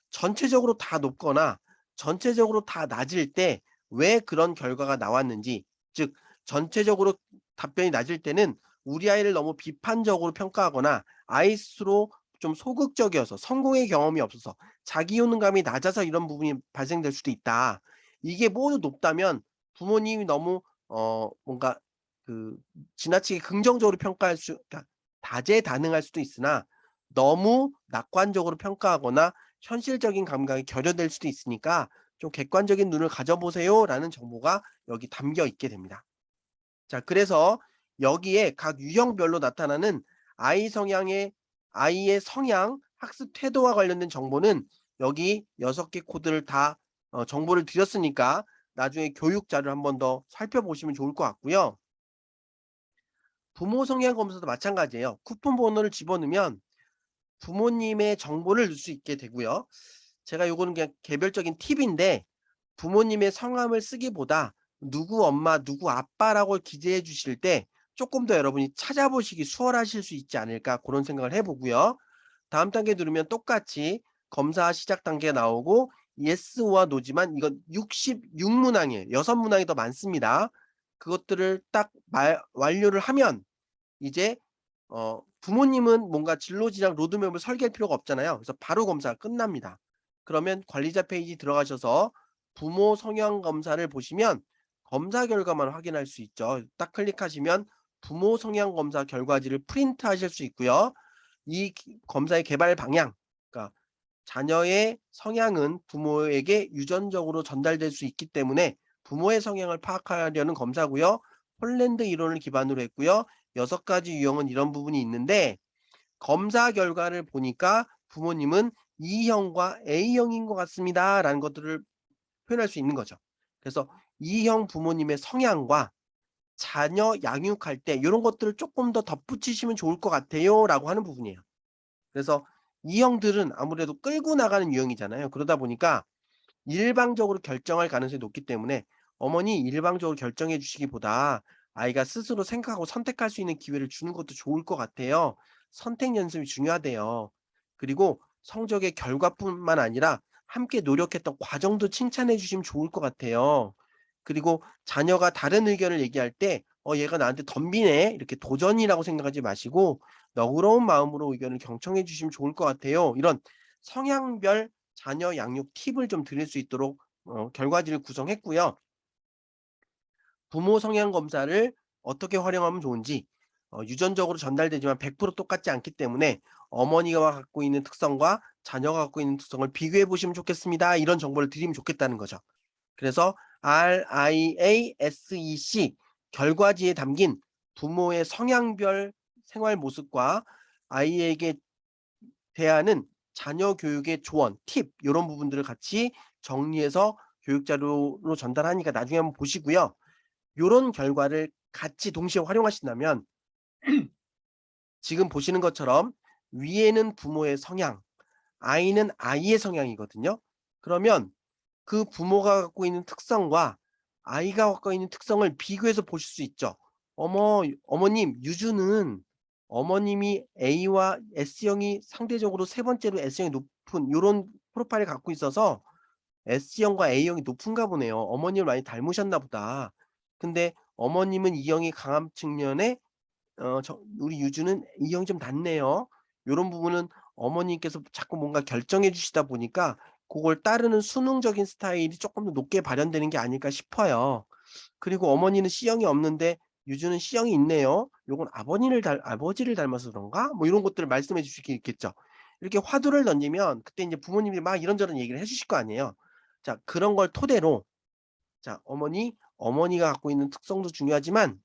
전체적으로 다 높거나 전체적으로 다 낮을 때 왜 그런 결과가 나왔는지, 즉 전체적으로 답변이 낮을 때는 우리 아이를 너무 비판적으로 평가하거나 아이 스스로 좀 소극적이어서 성공의 경험이 없어서 자기 효능감이 낮아서 이런 부분이 발생될 수도 있다. 이게 모두 높다면 부모님이 너무 뭔가 그 지나치게 긍정적으로 평가할 수, 그러니까 다재다능할 수도 있으나 너무 낙관적으로 평가하거나 현실적인 감각이 결여될 수도 있으니까 좀 "객관적인 눈을 가져 보세요."라는 정보가 여기 담겨 있게 됩니다. 자, 그래서 여기에 각 유형별로 나타나는 아이 성향의 아이의 성향, 학습 태도와 관련된 정보는 여기 6개 코드를 다 정보를 드렸으니까 나중에 교육 자료를 한 번 더 살펴보시면 좋을 것 같고요. 부모 성향 검사도 마찬가지예요. 쿠폰 번호를 집어넣으면 부모님의 정보를 넣을 수 있게 되고요. 제가 요거는 그냥 개별적인 팁인데 부모님의 성함을 쓰기보다 누구 엄마, 누구 아빠라고 기재해 주실 때 쪼끔 더 여러분이 찾아보시기 수월하실 수 있지 않을까, 고런 생각을 해 보고요. 다음 단계 누르면 똑같이 검사 시작 단계가 나오고 yes와 no지만 이건 66 문항이에요. 6 문항이 더 많습니다. 그것들을 딱 완료를 하면 이제 부모님은 뭔가 진로 지향 로드맵을 설계할 필요가 없잖아요. 그래서 바로 검사가 끝납니다. 그러면 관리자 페이지 들어가셔서 부모 성향 검사를 보시면 검사 결과만 확인할 수 있죠. 딱 클릭하시면 부모 성향 검사 결과지를 프린트하실 수 있고요. 이 검사의 개발 방향, 그러니까 자녀의 성향은 부모에게 유전적으로 전달될 수 있기 때문에 부모의 성향을 파악하려는 검사고요. 폴란드 이론을 기반으로 했고요. 6가지 유형은 이런 부분이 있는데 검사 결과를 보니까 부모님은 E형과 A형인 것 같습니다라는 것들을 표현할 수 있는 거죠. 그래서 E형 부모님의 성향과 자녀 양육할 때 요런 것들을 쪼끔 더 덧붙이시면 좋을 것 같아요라고 하는 부분이에요. 그래서 이 형들은 아무래도 끌고 나가는 유형이잖아요. 그러다 보니까 일방적으로 결정할 가능성이 높기 때문에 어머니 일방적으로 결정해 주시기보다 아이가 스스로 생각하고 선택할 수 있는 기회를 주는 것도 좋을 것 같아요. 선택 연습이 중요하대요. 그리고 성적의 결과뿐만 아니라 함께 노력했던 과정도 칭찬해 주시면 좋을 것 같아요. 그리고 자녀가 다른 의견을 얘기할 때 얘가 나한테 덤비네.' 이렇게 도전이라고 생각하지 마시고 너그러운 마음으로 의견을 경청해 주시면 좋을 것 같아요. 이런 성향별 자녀 양육 팁을 좀 드릴 수 있도록 결과지를 구성했고요. 부모 성향 검사를 어떻게 활용하면 좋은지, 유전적으로 전달되지만 100% 똑같지 않기 때문에 어머니가 갖고 있는 특성과 자녀가 갖고 있는 특성을 비교해 보시면 좋겠습니다. 이런 정보를 드리면 좋겠다는 거죠. 그래서 RIASEC 결과지에 담긴 부모의 성향별 생활 모습과 아이에게 대하는 자녀 교육의 조언, 팁 요런 부분들을 같이 정리해서 교육 자료로 전달하니까 나중에 한번 보시고요. 요런 결과를 같이 동시에 활용하신다면 지금 보시는 것처럼 위에는 부모의 성향, 아이는 아이의 성향이거든요. 그러면 그 부모가 갖고 있는 특성과 아이가 갖고 있는 특성을 비교해서 보실 수 있죠. 어머님 유주는 어머님이 A와 S형이 상대적으로 세 번째로 S형이 높은 요런 프로파일을 갖고 있어서 S형과 A형이 높은가 보네요. 어머님을 많이 닮으셨나 보다. 근데 어머님은 E형이 강한 측면에 우리 유주는 E형이 좀 낮네요. 요런 부분은 어머님께서 자꾸 뭔가 결정해 주시다 보니까 고걸 따르는 수능적인 스타일이 쪼끔 더 높게 발현되는 게 아닐까 싶어요. 그리고 어머니는 C형이 없는데 유주는 C형이 있네요. 요건 아버지를 닮아서 그런가? 뭐 요런 것들을 말씀해 주실 게 있겠죠. 이렇게 화두를 던지면 그때 인제 부모님이 막 이런저런 얘기를 해 주실 거 아니에요. 자, 그런 걸 토대로 자, 어머니가 갖고 있는 특성도 중요하지만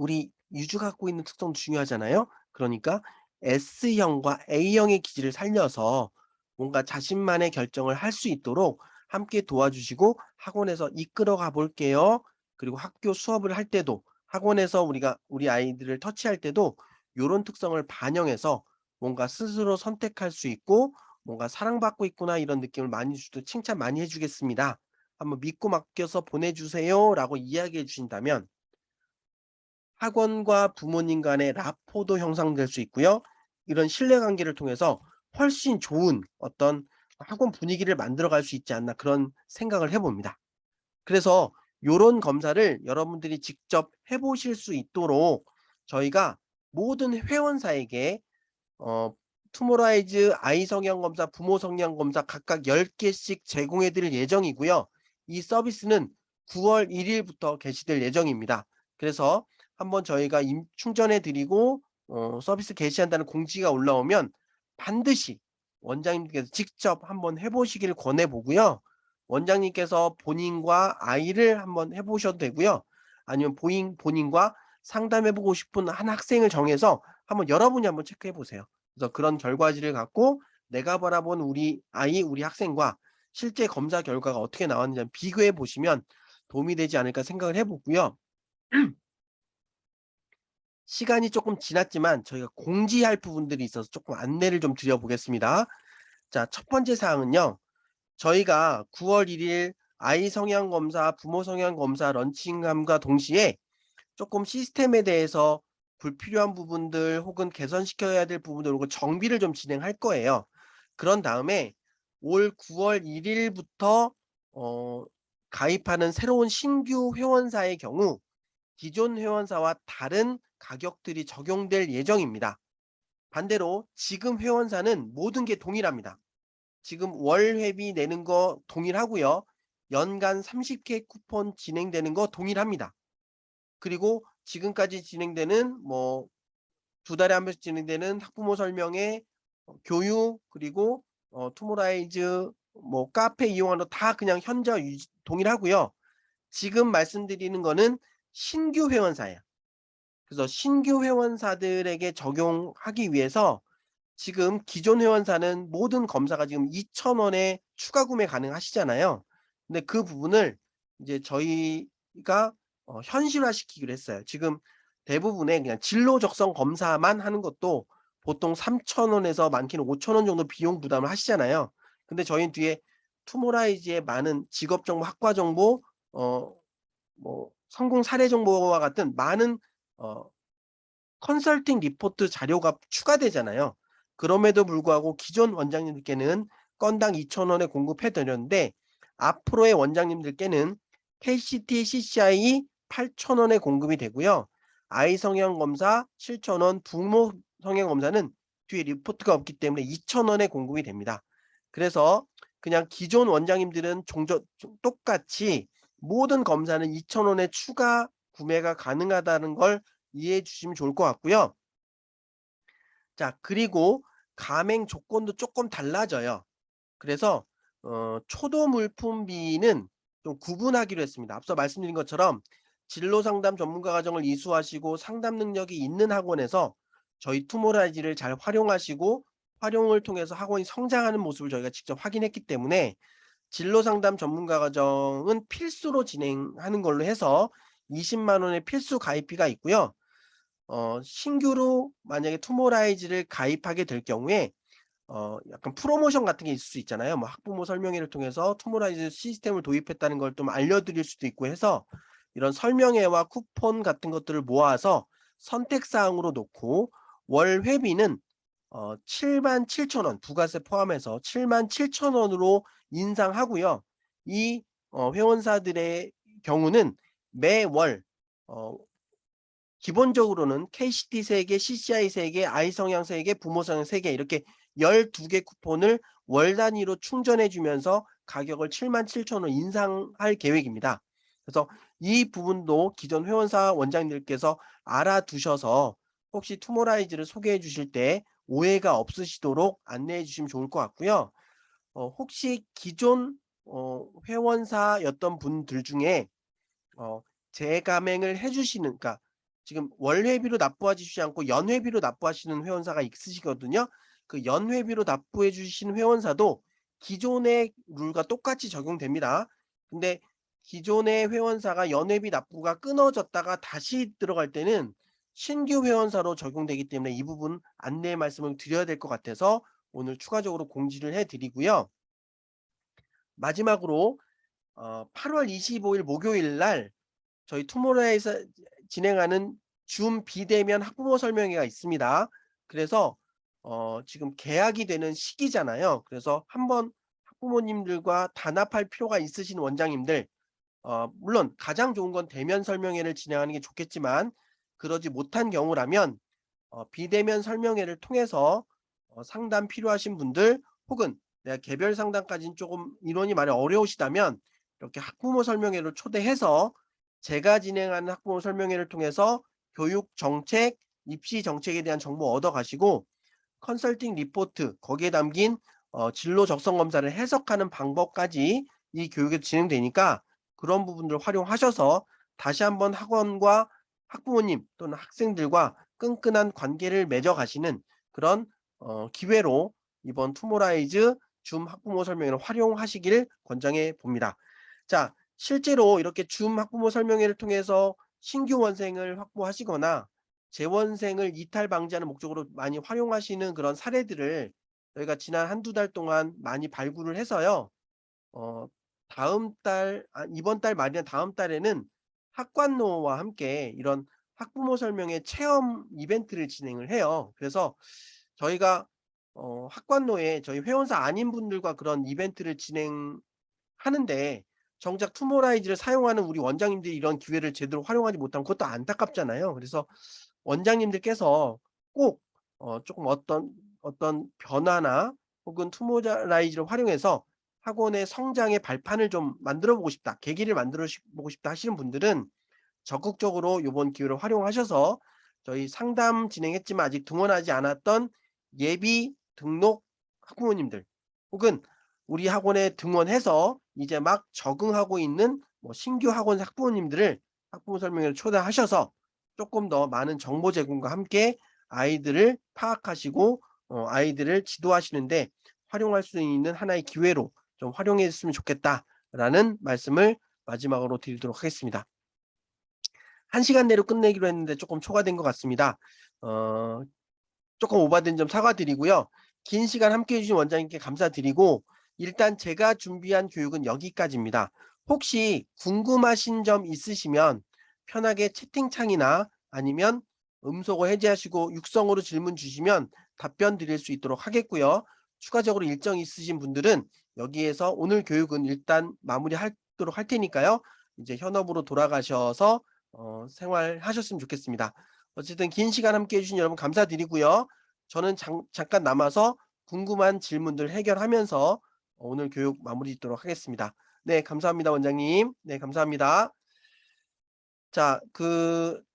우리 유주가 갖고 있는 특성도 중요하잖아요. 그러니까 S형과 A형의 기질을 살려서 뭔가 자신만의 결정을 할 수 있도록 함께 도와주시고 "학원에서 이끌어 가 볼게요." 그리고 학교 수업을 할 때도 학원에서 우리가 우리 아이들을 터치할 때도 요런 특성을 반영해서 뭔가 스스로 선택할 수 있고 뭔가 '사랑받고 있구나.' 이런 느낌을 많이 주도 "칭찬 많이 해 주겠습니다. 한번 믿고 맡겨서 보내주세요."라고 이야기해 주신다면 학원과 부모님 간의 라포도 형성될 수 있고요. 이런 신뢰관계를 통해서 훨씬 좋은 어떤 학원 분위기를 만들어 갈 수 있지 않나 그런 생각을 해 봅니다. 그래서 요런 검사를 여러분들이 직접 해 보실 수 있도록 저희가 모든 회원사에게 투모라이즈 아이 성향 검사, 부모 성향 검사 각각 10 개씩 제공해 드릴 예정이고요. 이 서비스는 9월 1 일부터 개시될 예정입니다. 그래서 한번 저희가 충전해 드리고 서비스 개시한다는 공지가 올라오면 반드시 원장님께서 직접 한번 해 보시기를 권해 보고요. 원장님께서 본인과 아이를 한번 해 보셔도 되고요. 아니면 본인과 상담해 보고 싶은 한 학생을 정해서 한번 여러분이 한번 체크해 보세요. 그래서 그런 결과지를 갖고 내가 바라본 우리 아이, 우리 학생과 실제 검사 결과가 어떻게 나왔는지 한번 비교해 보시면 도움이 되지 않을까 생각을 해 보고요. 시간이 쪼끔 지났지만 저희가 공지할 부분들이 있어서 쪼끔 안내를 좀 드려 보겠습니다. 자, 첫 번째 사항은요. 저희가 9월 1일 아이 성향 검사, 부모 성향 검사 런칭함과 동시에 쪼끔 시스템에 대해서 불필요한 부분들 혹은 개선시켜야 될 부분들 요거 정비를 좀 진행할 거예요. 그런 다음에 올 9월 1 일부터 어 가입하는 새로운 신규 회원사의 경우 기존 회원사와 다른 가격들이 적용될 예정입니다. 반대로 지금 회원사는 모든 게 동일합니다. 지금 월 회비 내는 거 동일하고요. 연간 30개 쿠폰 진행되는 거 동일합니다. 그리고 지금까지 진행되는 뭐 2달에 한 번씩 진행되는 학부모 설명회, 교육 그리고 투모라이즈 뭐 카페 이용하는 거 다 그냥 현저하 유지 동일하고요. 지금 말씀드리는 거는 신규 회원사예요. 그래서 신규 회원사들에게 적용하기 위해서 지금 기존 회원사는 모든 검사가 지금 2,000원에 추가 구매 가능하시잖아요. 근데 그 부분을 이제 저희가 현실화시키기로 했어요. 지금 대부분의 그냥 진로 적성 검사만 하는 것도 보통 3,000원에서 많게는 5,000원 정도 비용 부담을 하시잖아요. 근데 저희는 뒤에 투모라이즈의 많은 직업 정보, 학과 정보, 어 뭐 성공 사례 정보와 같은 많은 어 컨설팅 리포트 자료가 추가되잖아요. 그럼에도 불구하고 기존 원장님들께는 건당 2,000원에 공급해 드렸는데 앞으로의 원장님들께는 KCT, CCI 8,000원에 공급이 되고요. 아이 성향 검사 7,000원, 부모 성향 검사는 뒤에 리포트가 없기 때문에 2,000원에 공급이 됩니다. 그래서 그냥 기존 원장님들은 종저 똑같이 모든 검사는 2,000원에 추가 구매가 가능하다는 걸 이해해 주시면 좋을 것 같고요. 자, 그리고 가맹 조건도 쪼끔 달라져요. 그래서 초도 물품비는 좀 구분하기로 했습니다. 앞서 말씀드린 것처럼 진로 상담 전문가 과정을 이수하시고 상담 능력이 있는 학원에서 저희 투모라이즈를 잘 활용하시고 활용을 통해서 학원이 성장하는 모습을 저희가 직접 확인했기 때문에 진로 상담 전문가 과정은 필수로 진행하는 걸로 해서 20만 원의 필수 가입비가 있고요. 신규로 만약에 투모라이즈를 가입하게 될 경우에 약간 프로모션 같은 게 있을 수 있잖아요. 뭐 학부모 설명회를 통해서 투모라이즈 시스템을 도입했다는 걸 좀 알려드릴 수도 있고 해서 이런 설명회와 쿠폰 같은 것들을 모아서 선택 사항으로 놓고 월 회비는 77,000원 부가세 포함해서 77,000원으로 인상하고요. 이 회원사들의 경우는 매월 어 기본적으로는 KCT 3 개, CCI 3 개, 아이 성향 3 개, 부모 성향 3개 이렇게 12개 쿠폰을 월 단위로 충전해 주면서 가격을 77,000원 인상할 계획입니다. 그래서 이 부분도 기존 회원사 원장님들께서 알아두셔서 혹시 투모라이즈를 소개해 주실 때 오해가 없으시도록 안내해 주시면 좋을 것 같고요. 혹시 기존 회원사였던 분들 중에 어 재가맹을 해 주시는 그러니까 지금 월회비로 납부해 주시지 않고 연회비로 납부하시는 회원사가 있으시거든요. 그 연회비로 납부해 주신 회원사도 기존의 룰과 똑같이 적용됩니다. 근데 기존의 회원사가 연회비 납부가 끊어졌다가 다시 들어갈 때는 신규 회원사로 적용되기 때문에 이 부분 안내 말씀을 드려야 될 것 같아서 오늘 추가적으로 공지를 해 드리고요. 마지막으로 8월 25일 목요일 날 저희 투모로우에서 진행하는 줌 비대면 학부모 설명회가 있습니다. 그래서 지금 개학이 되는 시기잖아요. 그래서 한번 학부모님들과 단합할 필요가 있으신 원장님들, 물론 가장 좋은 건 대면 설명회를 진행하는 게 좋겠지만 그러지 못한 경우라면 비대면 설명회를 통해서 상담 필요하신 분들, 혹은 내가 개별 상담까지는 조금 인원이 많이 어려우시다면 이렇게 학부모 설명회를 초대해서 제가 진행하는 학부모 설명회를 통해서 교육 정책, 입시 정책에 대한 정보 얻어 가시고, 컨설팅 리포트 거기에 담긴 진로 적성 검사를 해석하는 방법까지 이 교육에 진행되니까 그런 부분들을 활용하셔서 다시 한번 학원과 학부모님 또는 학생들과 끈끈한 관계를 맺어 가시는 그런 기회로 이번 투모라이즈 줌 학부모 설명회를 활용하시길 권장해 봅니다. 자, 실제로 이렇게 줌 학부모 설명회를 통해서 신규 원생을 확보하시거나 재원생을 이탈 방지하는 목적으로 많이 활용하시는 그런 사례들을 저희가 지난 한두 달 동안 많이 발굴을 해서요. 어 다음 달, 이번 달 말이나 다음 달에는 학관노와 함께 이런 학부모 설명회 체험 이벤트를 진행을 해요. 그래서 저희가 학관노에 저희 회원사 아닌 분들과 그런 이벤트를 진행하는데 정작 투모라이즈를 사용하는 우리 원장님들이 이런 기회를 제대로 활용하지 못하면 그것도 안타깝잖아요. 그래서 원장님들께서 꼭 쪼끔 어떤 변화나 혹은 투모라이즈를 활용해서 학원의 성장의 발판을 좀 만들어 보고 싶다, 계기를 만들어 보고 싶다 하시는 분들은 적극적으로 요번 기회를 활용하셔서 저희 상담 진행했지만 아직 등원하지 않았던 예비 등록 학부모님들, 혹은 우리 학원에 등원해서 이제 막 적응하고 있는 뭐 신규 학원 학부모님들을 학부모 설명회에 초대하셔서 쪼끔 더 많은 정보 제공과 함께 아이들을 파악하시고 아이들을 지도하시는 데 활용할 수 있는 하나의 기회로 좀 활용했으면 좋겠다라는 말씀을 마지막으로 드리도록 하겠습니다. 1 시간 내로 끝내기로 했는데 쪼끔 초과된 것 같습니다. 어 쪼끔 오바된 점 사과드리고요. 긴 시간 함께 해 주신 원장님께 감사드리고 일단 제가 준비한 교육은 여기까지입니다. 혹시 궁금하신 점 있으시면 편하게 채팅창이나 아니면 음소거 해제하시고 육성으로 질문 주시면 답변 드릴 수 있도록 하겠고요. 추가적으로 일정 있으신 분들은 여기에서 오늘 교육은 일단 마무리하도록 할 테니까요. 이제 현업으로 돌아가셔서 생활하셨으면 좋겠습니다. 어쨌든 긴 시간 함께 해 주신 여러분 감사드리고요. 저는 잠깐 남아서 궁금한 질문들 해결하면서 오늘 교육 마무리 짓도록 하겠습니다. 네, 감사합니다 원장님. 네, 감사합니다. 자,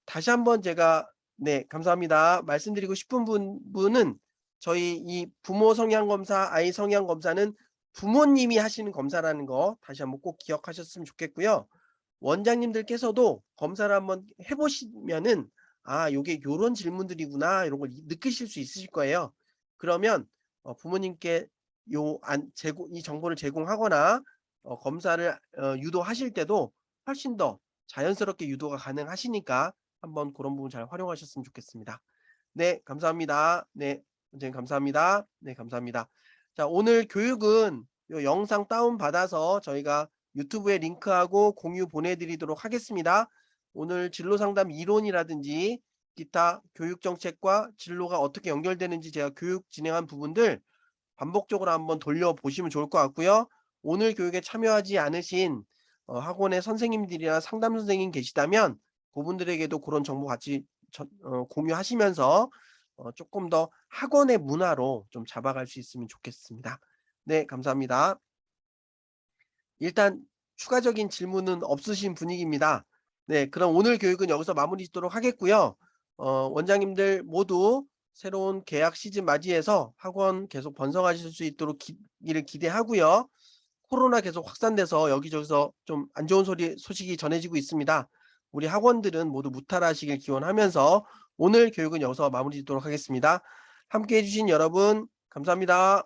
다시 한번 제가, 네, 감사합니다. 말씀드리고 싶은 분은 저희 이 부모 성향 검사, 아이 성향 검사는 부모님이 하시는 검사라는 거 다시 한번 꼭 기억하셨으면 좋겠고요. 원장님들께서도 검사를 한번 해 보시면은 '아 요게 요런 질문들이구나.' 이런 걸 느끼실 수 있으실 거예요. 그러면 부모님께 이 정보를 제공하거나 검사를 유도하실 때도 훨씬 더 자연스럽게 유도가 가능하시니까 한번 고런 부분 잘 활용하셨으면 좋겠습니다. 네, 감사합니다. 네, 선생님 감사합니다. 네, 감사합니다. 자, 오늘 교육은 요 영상 다운 받아서 저희가 유튜브에 링크하고 공유 보내 드리도록 하겠습니다. 오늘 진로 상담 이론이라든지 기타 교육 정책과 진로가 어떻게 연결되는지 제가 교육 진행한 부분들 반복적으로 한번 돌려보시면 좋을 것 같고요. 오늘 교육에 참여하지 않으신 학원의 선생님들이나 상담 선생님 계시다면 그분들에게도 그런 정보 같이 공유하시면서 쪼끔 더 학원의 문화로 좀 잡아갈 수 있으면 좋겠습니다. 네, 감사합니다. 일단 추가적인 질문은 없으신 분위기입니다. 네, 그럼 오늘 교육은 여기서 마무리 짓도록 하겠고요. 원장님들 모두 새로운 개학 시즌 맞이해서 학원 계속 번성하실 수 있도록 기를 기대하고요. 코로나 계속 확산돼서 여기저기서 좀 안 좋은 소식이 전해지고 있습니다. 우리 학원들은 모두 무탈하시길 기원하면서 오늘 교육은 여기서 마무리 짓도록 하겠습니다. 함께 해 주신 여러분 감사합니다.